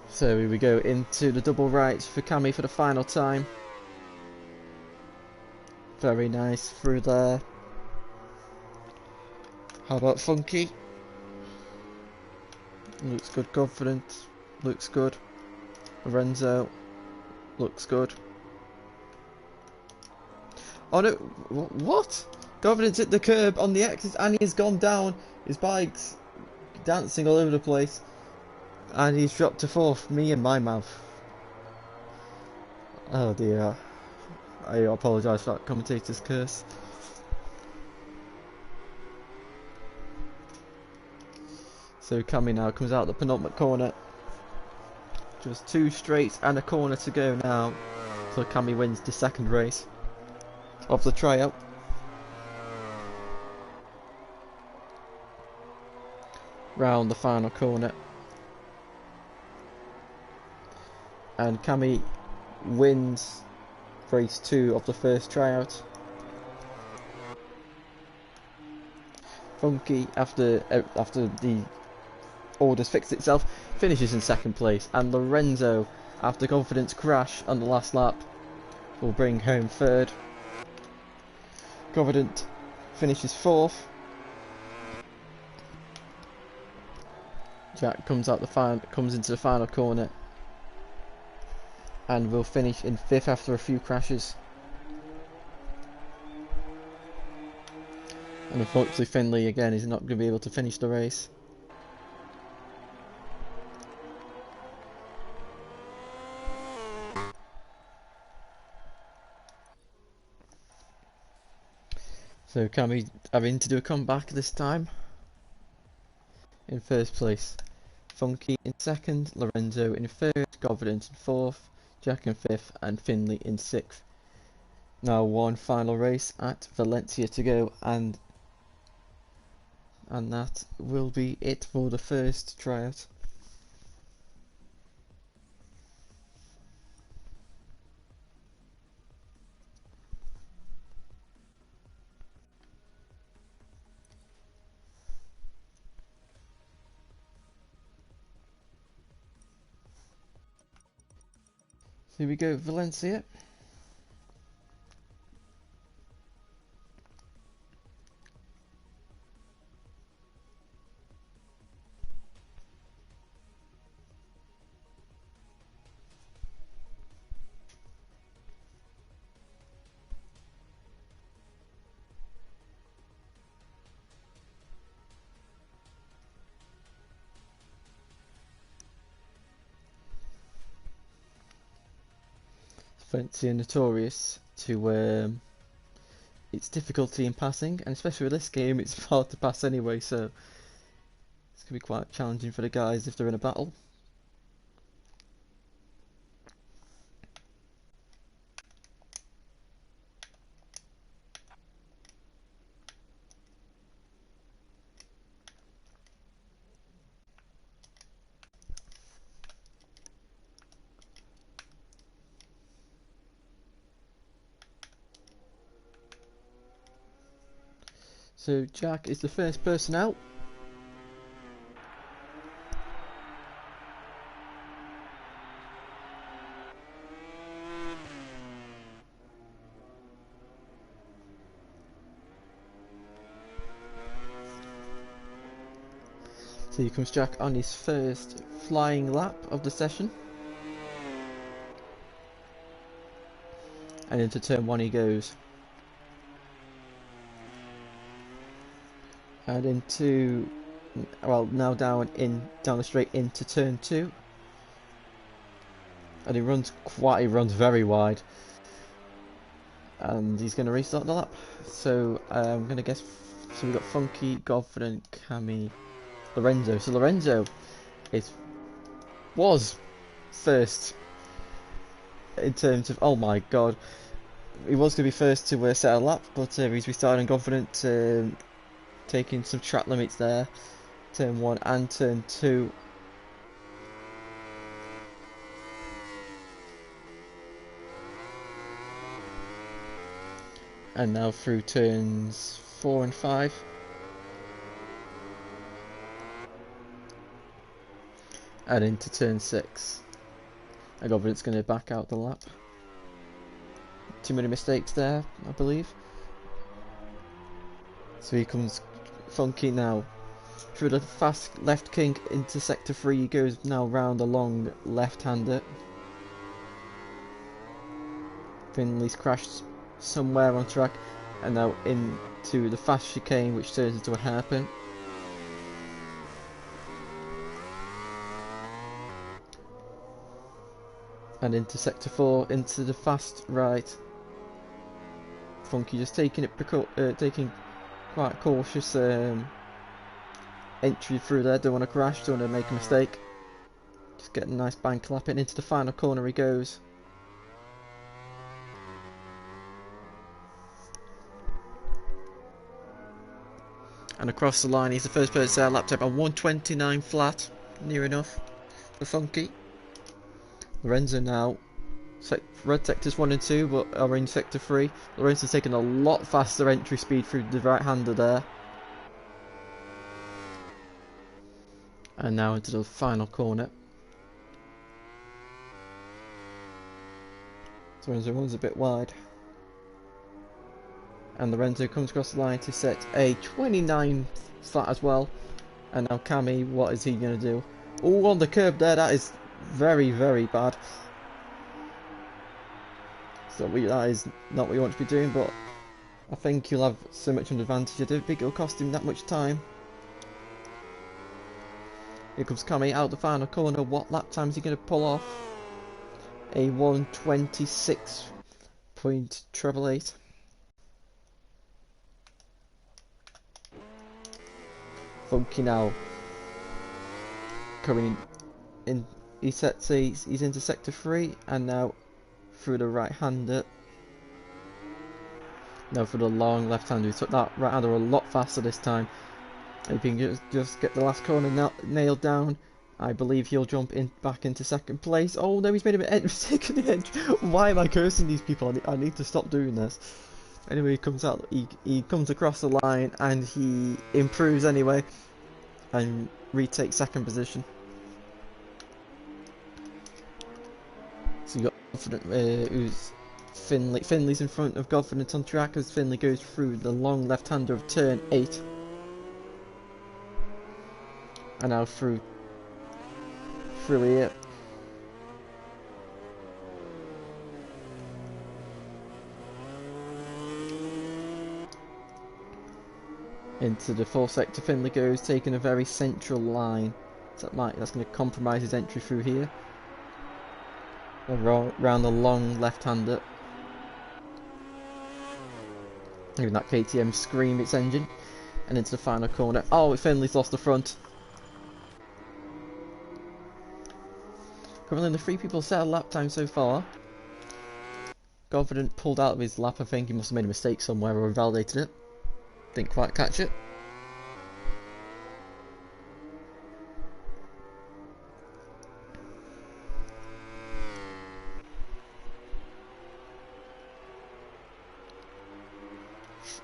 So here we go into the double right for Cammy for the final time. Very nice through there. How about Funky? Looks good, confident. Looks good. Lorenzo. Looks good. Oh no, what? Confidence hit the curb on the exit and he's gone down. His bike's dancing all over the place. And he's dropped to 4th, me and my mouth. Oh dear. I apologise for that commentator's curse. So Cammy now comes out the penultimate corner. Just 2 straights and a corner to go now. So Cammy wins the 2nd race of the tryout. Round the final corner. And Cammy wins race 2 of the first tryout. Funky, after the order's fixed itself, finishes in second place, and Lorenzo, after confidence crash on the last lap, will bring home third. Confident finishes fourth. Jack comes into the final corner, and will finish in fifth after a few crashes. And unfortunately Finley again is not going to be able to finish the race. So Cammy having to do a comeback this time. In first place, Funky in second, Lorenzo in third, Confidence in fourth, Jack in fifth, and Finley in sixth. Now one final race at Valencia to go, and that will be it for the first tryout. Here we go, Valencia. Valencia notorious to its difficulty in passing, and especially with this game it's hard to pass anyway, so it's going to be quite challenging for the guys if they're in a battle. So Jack is the first person out. So here comes Jack on his first flying lap of the session. And into turn one he goes. And into, well, now down the straight into turn two. And he runs very wide. And he's going to restart the lap. So I'm going to guess, so we've got Funky, Godfrey, Cammy, Lorenzo. So Lorenzo was first in terms of, oh my god, he was going to be first to set a lap, but he's restarting confident, taking some track limits there, turn 1 and turn 2. And now through turns 4 and 5. And into turn 6. I got it's going to back out the lap. Too many mistakes there, I believe. So here comes Funky now. Through the fast left kink into sector 3, he goes now round the long left-hander. Finley's crashed somewhere on track, and now into the fast chicane, which turns into a hairpin. And into sector 4, into the fast right. Funky just taking quite cautious entry through there. Don't want to crash, don't want to make a mistake. Just getting a nice bank lapping. Into the final corner he goes. And across the line, he's the first person to set a lap time on 1:29 flat, near enough for Funky. Lorenzo now, red sectors 1 and 2, but are in sector 3. Lorenzo's taking a lot faster entry speed through the right-hander there. And now into the final corner. So Lorenzo runs a bit wide. And Lorenzo comes across the line to set a 29 flat as well. And now Cammy, what is he going to do? Oh, on the curb there, that is very, very bad. So that is not what you want to be doing, but I think he'll have so much of an advantage. I don't think it'll cost him that much time. Here comes Cammy out the final corner. What lap time is he going to pull off? A 1:26.888. Funky now. Coming in, he sets he's into sector 3, and now through the right-hander. No, for the long left-hander. He took that right-hander a lot faster this time. If he can just get the last corner nailed down, I believe he'll jump back into second place. Oh no, he's made a mistake in the edge. Why am I cursing these people? I need to stop doing this. Anyway, he comes out. He comes across the line and he improves anyway, and retakes second position. So you got Confident, who's Finley's in front of Confident on track as Finley goes through the long left-hander of turn 8. And now through here. Into the 4th sector Finley goes, taking a very central line. So that's going to compromise his entry through here. Around the long left-hander. Even that KTM scream its engine. And into the final corner. Oh, Finley's lost the front. Currently the 3 people set a lap time so far. Confident pulled out of his lap, I think he must have made a mistake somewhere or invalidated it. Didn't quite catch it.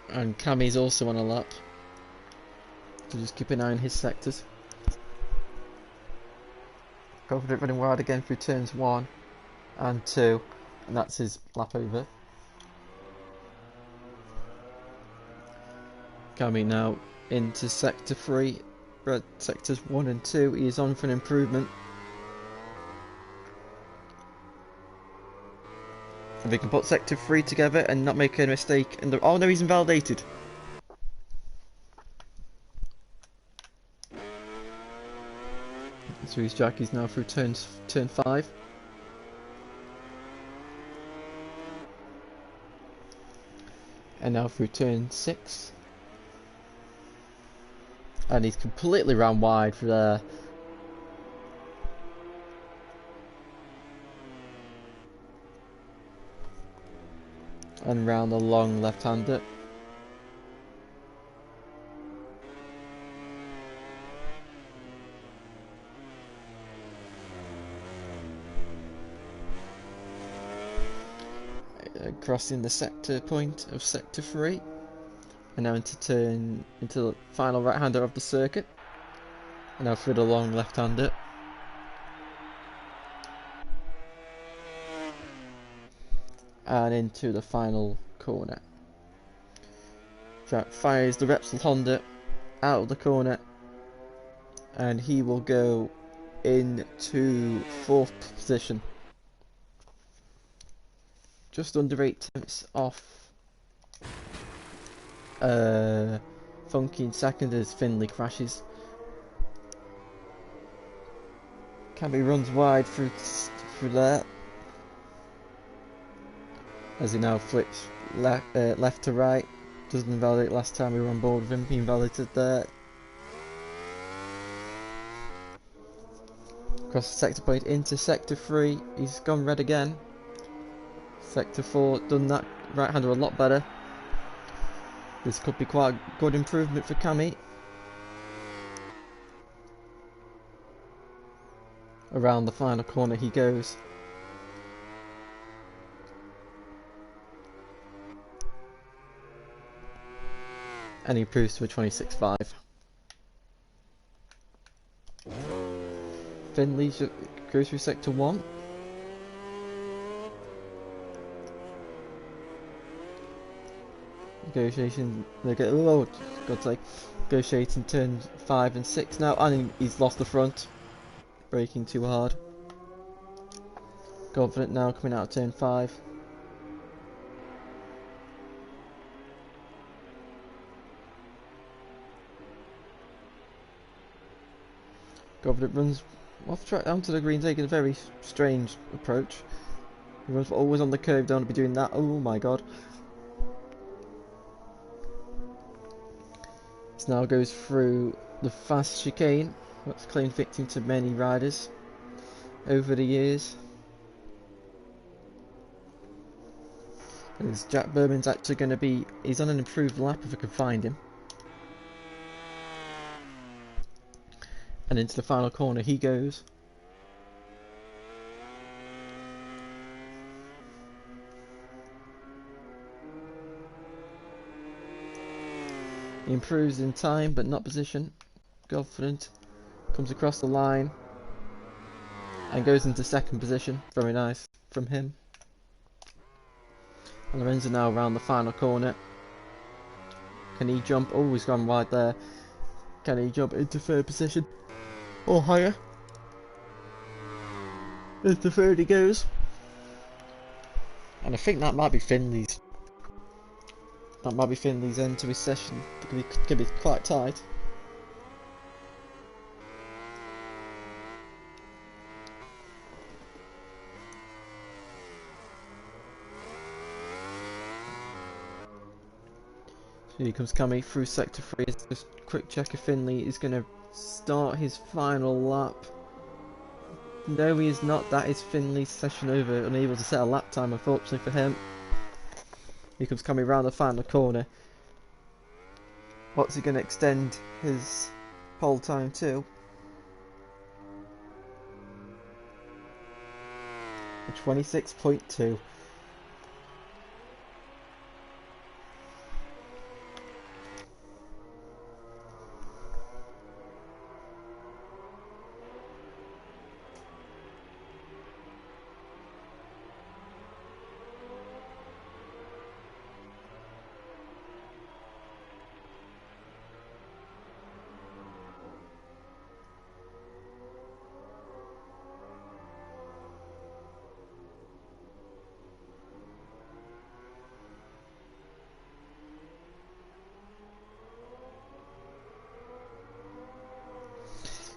And Cammy's also on a lap. So just keep an eye on his sectors. Confident running wide again through turns 1 and 2, and that's his lap over. Cammy now into sector 3, sectors 1 and 2. He is on for an improvement. If he can put sector 3 together and not make a mistake in the... Oh no, he's invalidated. So his jockey's now through turn 5. And now through turn 6. And he's completely ran wide for there. And round the long left-hander. Crossing the sector point of sector 3, and now into the final right-hander of the circuit, and now through the long left-hander, and into the final corner. Jack fires the Repsol Honda out of the corner, and he will go into 4th position. Just under 8 tenths off Funky in second as Finley crashes. Cammy runs wide through there as he now flips left to right. Doesn't invalidate last time we were on board with him. He invalidated there. Across the sector point into sector 3. He's gone red again. Sector 4, done that right-hander a lot better. This could be quite a good improvement for Cammy. Around the final corner he goes. And he improves to a 26.5. Finley goes through sector 1. Negotiation, oh, God's sake. Negotiating turns 5 and 6 now, and he's lost the front. Braking too hard. Confident now coming out of turn 5. Confident runs off track down to the green, taking a very strange approach. He runs always on the curve, don't want to be doing that. Oh my god. This now goes through the fast chicane. That's claimed victim to many riders over the years. As Jack Berman's actually going to be, he's on an improved lap if I can find him. And into the final corner he goes. He improves in time but not position. Confident. Comes across the line. And goes into second position. Very nice from him. And Lorenzo now around the final corner. Can he jump? Oh, he's gone wide there. Can he jump into third position? Or higher? Into third he goes. And I think that might be Finley's. That might be Finley's end to his session. It could be quite tight. So here comes Cammy through sector 3. Just quick check if Finley is going to start his final lap. No, he is not. That is Finley's session over. Unable to set a lap time, unfortunately for him. Here comes Cammy round the final corner. What's he going to extend his pole time to? 26.2.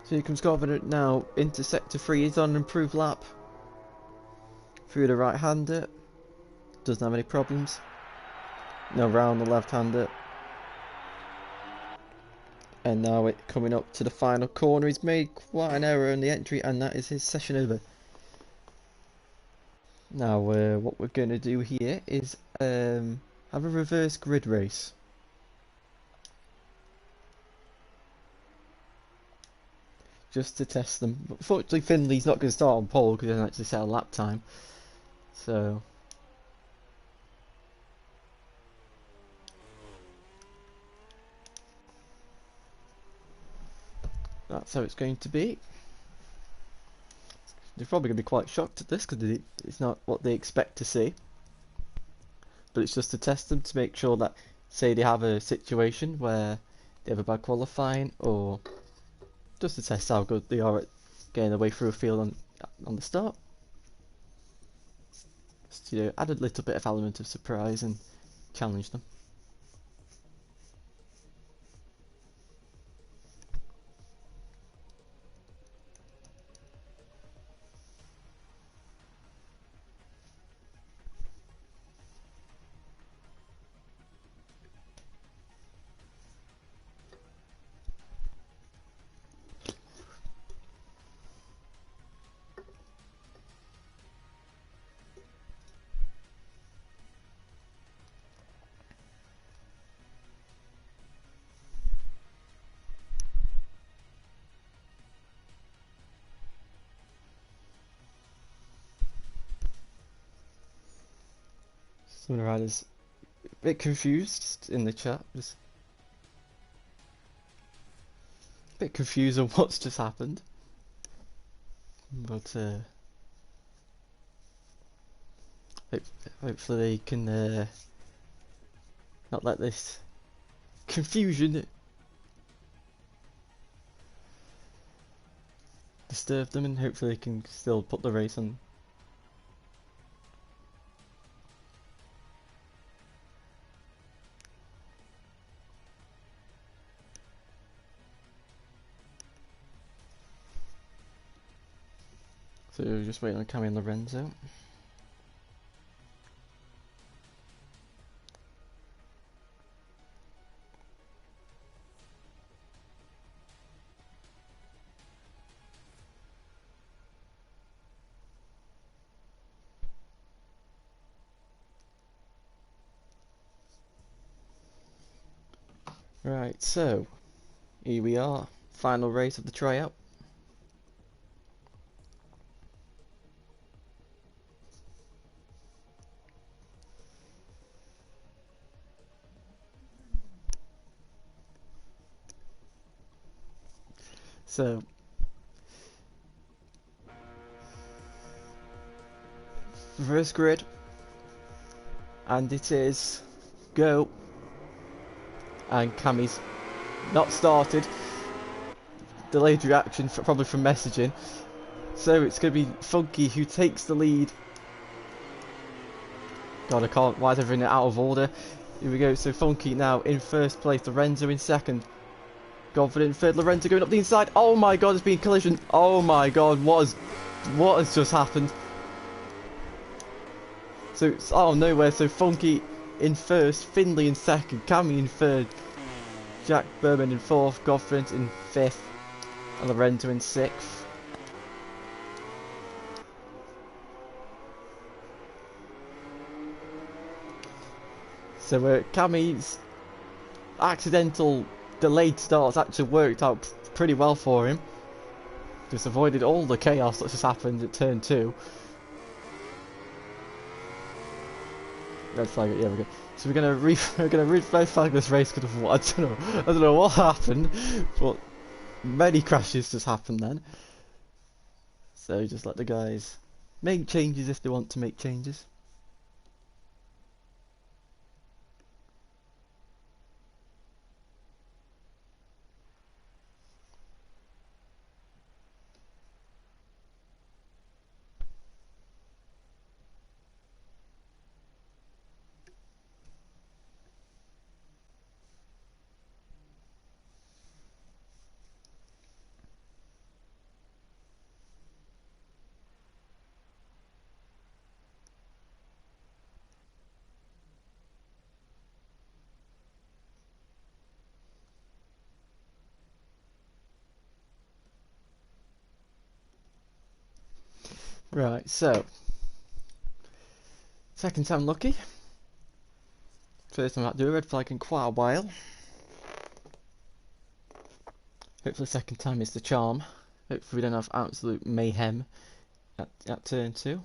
So here comes Confident now into sector 3. He's on an improved lap. Through the right-hander. Doesn't have any problems. Now round the left-hander. And now it coming up to the final corner. He's made quite an error in the entry, and that is his session over. Now what we're going to do here is have a reverse grid race. Just to test them. Unfortunately, Finley's not going to start on pole because he doesn't actually set a lap time. So that's how it's going to be. They're probably going to be quite shocked at this because it's not what they expect to see. But it's just to test them to make sure that, say they have a situation where they have a bad qualifying, or just to test how good they are at getting their way through a field on the start. Just, you know, add a little bit of element of surprise and challenge them. Some of the riders a bit confused in the chat, just a bit confused on what's just happened. but hopefully they can not let this confusion disturb them, and hopefully they can still put the race on. So just waiting on Cami and Lorenzo. Right, so here we are, final race of the tryout. So first grid, and it is go, and Cami's not started, delayed reaction probably from messaging, so it's going to be Funky who takes the lead. God, I can't, why is everything out of order? Here we go, so Funky now in first place, Lorenzo in second, Godfrey in third, Lorenzo going up the inside. Oh my god, there's been a collision. Oh my god, what has just happened? So it's out of nowhere, so Funky in first, Finley in second, Cami in third, Jack Berman in fourth, Godfrey in fifth, and Lorenzo in sixth. So Cami's accidental delayed starts actually worked out pretty well for him. Just avoided all the chaos that just happened at turn 2. Red flag, yeah, we're good. So we're gonna red flag this race because of what I don't know what happened, but many crashes just happened then. So just let the guys make changes if they want to make changes. Right, so second time lucky. First time I had to do a red flag in quite a while. Hopefully second time is the charm. Hopefully we don't have absolute mayhem at turn 2.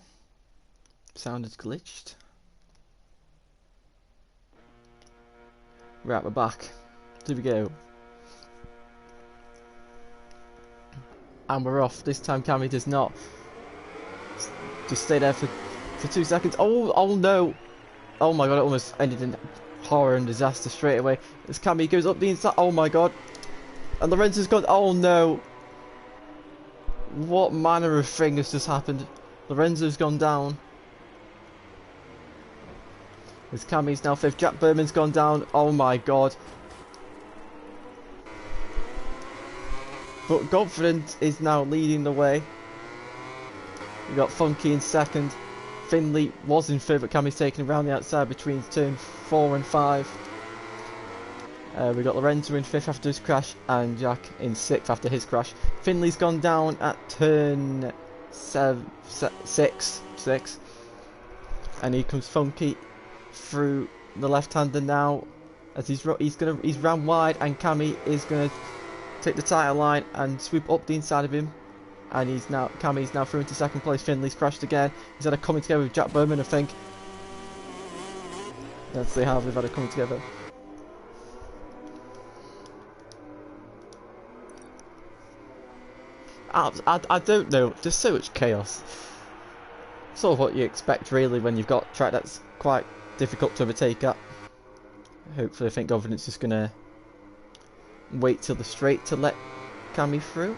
Sound is glitched. Right, we're back. Here we go. And we're off. This time Cami does not. Just stay there for 2 seconds. Oh no! Oh my god, it almost ended in horror and disaster straight away. As Cami goes up the inside. Oh my god. And Lorenzo's gone. Oh no! What manner of thing has just happened? Lorenzo's gone down. As Cami's now 5th. Jack Berman's gone down. Oh my god. But Godfrey is now leading the way. We got Funky in 2nd. Finley was in 3rd, but Cami's taken around the outside between turn 4 and 5. We got Lorenzo in 5th after his crash, and Jack in 6th after his crash. Finley's gone down at turn 6, and here comes Funky through the left-hander now, as he's ran wide, and Cami is gonna take the title line and swoop up the inside of him. And Cami's now through into 2nd place. Finley's crashed again. He's had a coming together with Jack Berman, I think. Let's see how they've had a coming together. I don't know. There's so much chaos. Sort of what you expect really when you've got a track that's quite difficult to overtake at. Hopefully, I think Governance is gonna wait till the straight to let Cammy through.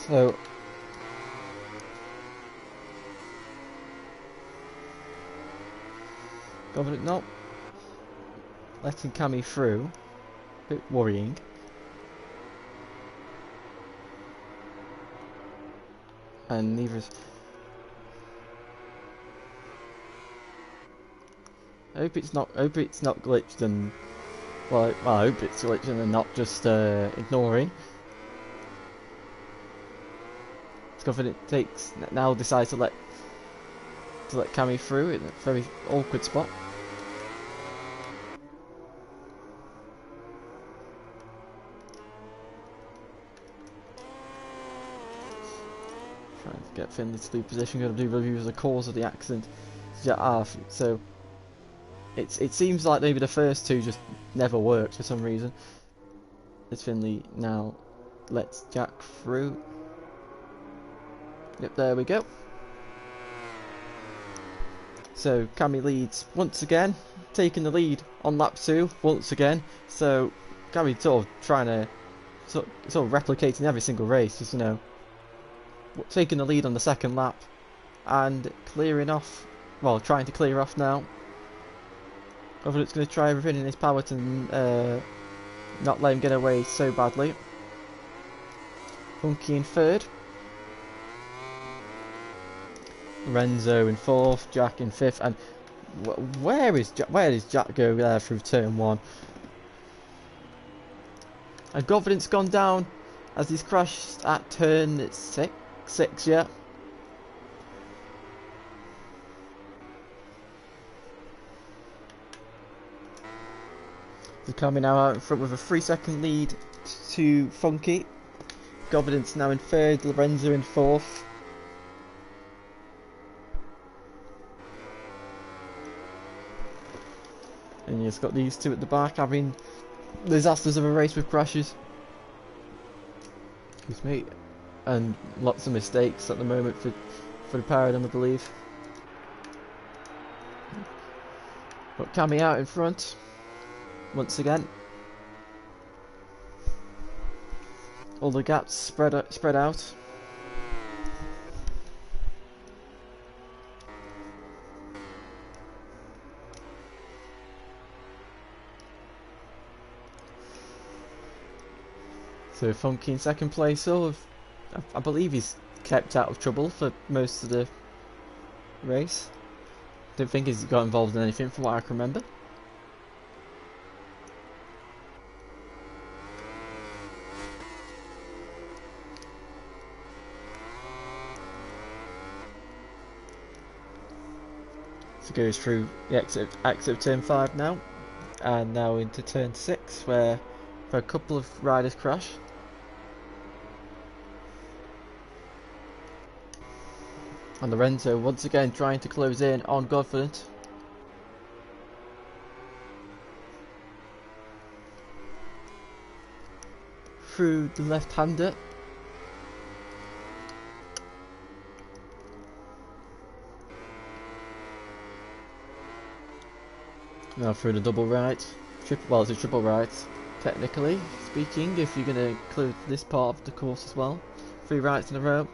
So Government not letting Cammy through. A bit worrying. And neither is. I hope it's not glitched and well I hope it's glitched and not just ignoring. Government now decides to let Cammy through in a very awkward spot. Trying to get Finley to lead position. Going to do review as the cause of the accident. So it seems like maybe the first two just never worked for some reason. As Finley now lets Jack through. Yep, there we go. So Cammy leads once again, taking the lead on lap 2 once again. So Cammy sort of trying to sort of replicating every single race, just, you know, taking the lead on the second lap and clearing off. Well, trying to clear off now. Government's going to try everything in his power to not let him get away so badly. Funky in third. Renzo in fourth, Jack in fifth, and where does Jack go there through turn 1? And Governance gone down as he's crashed at turn 6, yeah. They're coming now out in front with a 3-second lead to Funky. Governance now in third, Lorenzo in fourth. And you've got these two at the back having disasters of a race with crashes. Excuse me. And lots of mistakes at the moment for the pair of them, I believe. Got Cammy out in front once again. All the gaps spread out. So Funky in second place, sort of, I believe he's kept out of trouble for most of the race. Don't think he's got involved in anything from what I can remember. So goes through the exit of turn 5 now, and now into turn 6 where a couple of riders crash. And Lorenzo once again trying to close in on Godfident. Through the left-hander. Now through the double right. Well, it's a triple right, technically speaking, if you're going to include this part of the course as well. 3 rights in a row.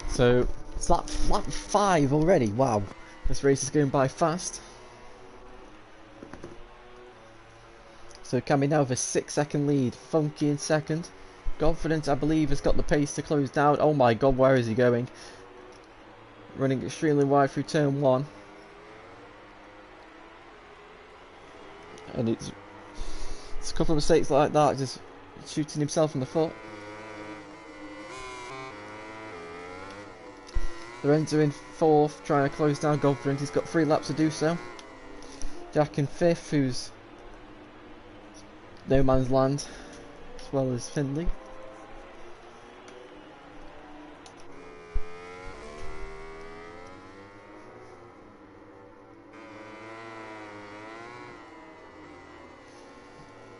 So it's lap 5 already. Wow, this race is going by fast. So Cammy now with a 6-second lead. Funky in second, Confident, I believe, has got the pace to close down. Oh my god, where is he going? Running extremely wide through turn 1. And it's a couple of mistakes like that, just shooting himself in the foot. Lorenzo in 4th, trying to close down Confident. He's got 3 laps to do so. Jack in 5th, who's no man's land, as well as Finley.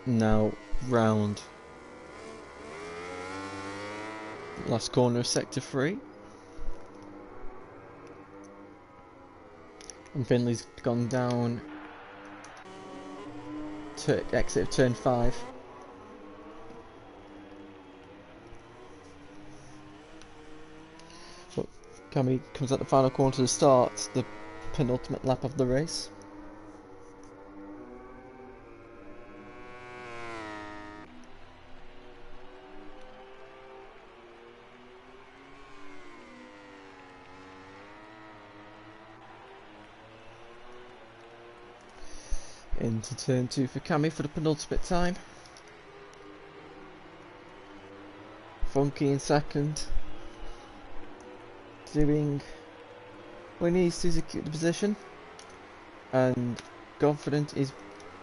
Now round last corner of sector 3, and Finley's gone down to exit of turn 5. But Cammy comes at the final corner to start the penultimate lap of the race. Into turn 2 for Cammy for the penultimate time. Funky in 2nd, doing what he needs to secure the position, and Confident is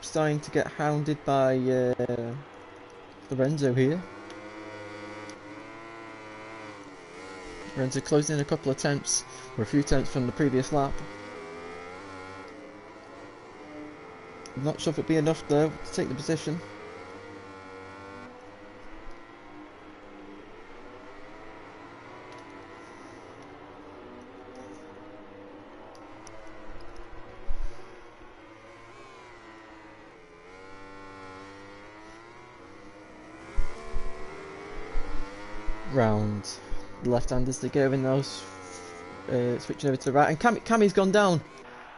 starting to get hounded by Lorenzo here. Lorenzo closing in a couple of tenths, or a few tenths from the previous lap. I'm not sure if it'll be enough though to take the position. Round the left-handers to go in those, switching over to the right, and Cammy's gone down.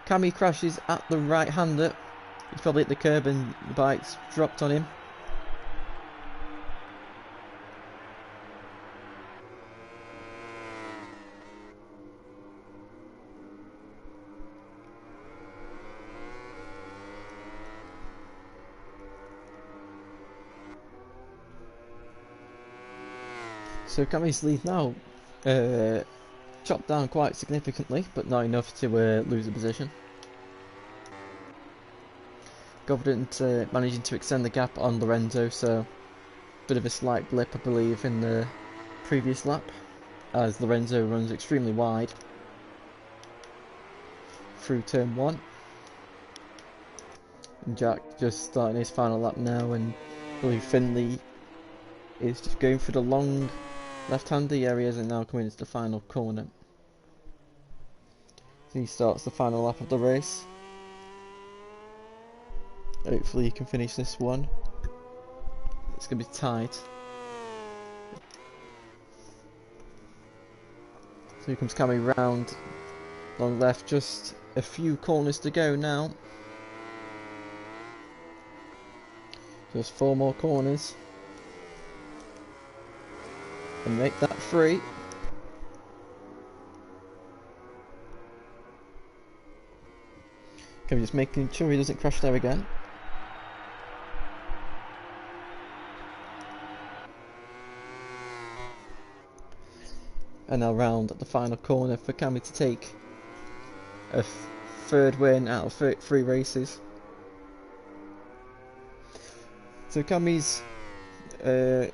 Cammy crashes at the right-hander. He's probably hit the curb and the bike's dropped on him. So Cammy's lead now chopped down quite significantly, but not enough to lose the position. Confident managing to extend the gap on Lorenzo, so bit of a slight blip I believe in the previous lap, as Lorenzo runs extremely wide through turn 1. And Jack just starting his final lap now, and I believe Finley is just going through the long left-hander areas and now coming into the final corner. So he starts the final lap of the race. Hopefully he can finish this one. It's going to be tight. So here comes Cammy round, long left, just a few corners to go now. Just 4 more corners. And make that 3. Cammy just making sure he doesn't crash there again. And now round at the final corner for Cammy to take a 3rd win out of 3 races. So Cammy's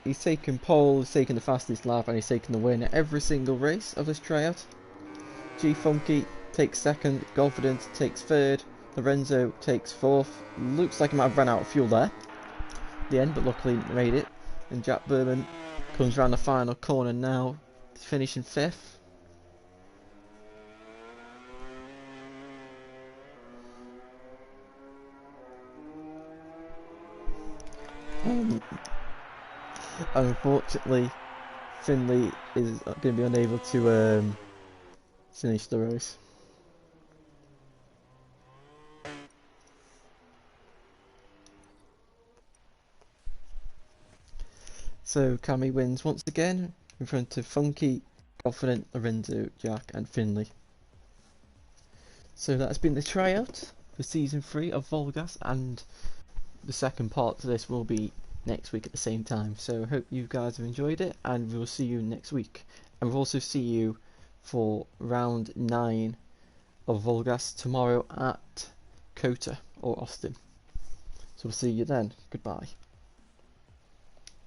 he's taken pole, he's taken the fastest lap, and he's taken the win at every single race of this tryout. G Funky takes 2nd, Confident takes 3rd, Lorenzo takes 4th. Looks like he might have run out of fuel there at the end, but luckily made it. And Jack Berman comes round the final corner now, finishing 5th. Unfortunately, Finley is going to be unable to finish the race. So Cammy wins once again in front of Funky, Confident, Lorenzo, Jack and Finley. So that's been the tryout for season 3 of VollGazz, and the second part to this will be next week at the same time. So I hope you guys have enjoyed it, and we'll see you next week. And we'll also see you for round 9 of VollGazz tomorrow at Kota or Austin. So we'll see you then. Goodbye.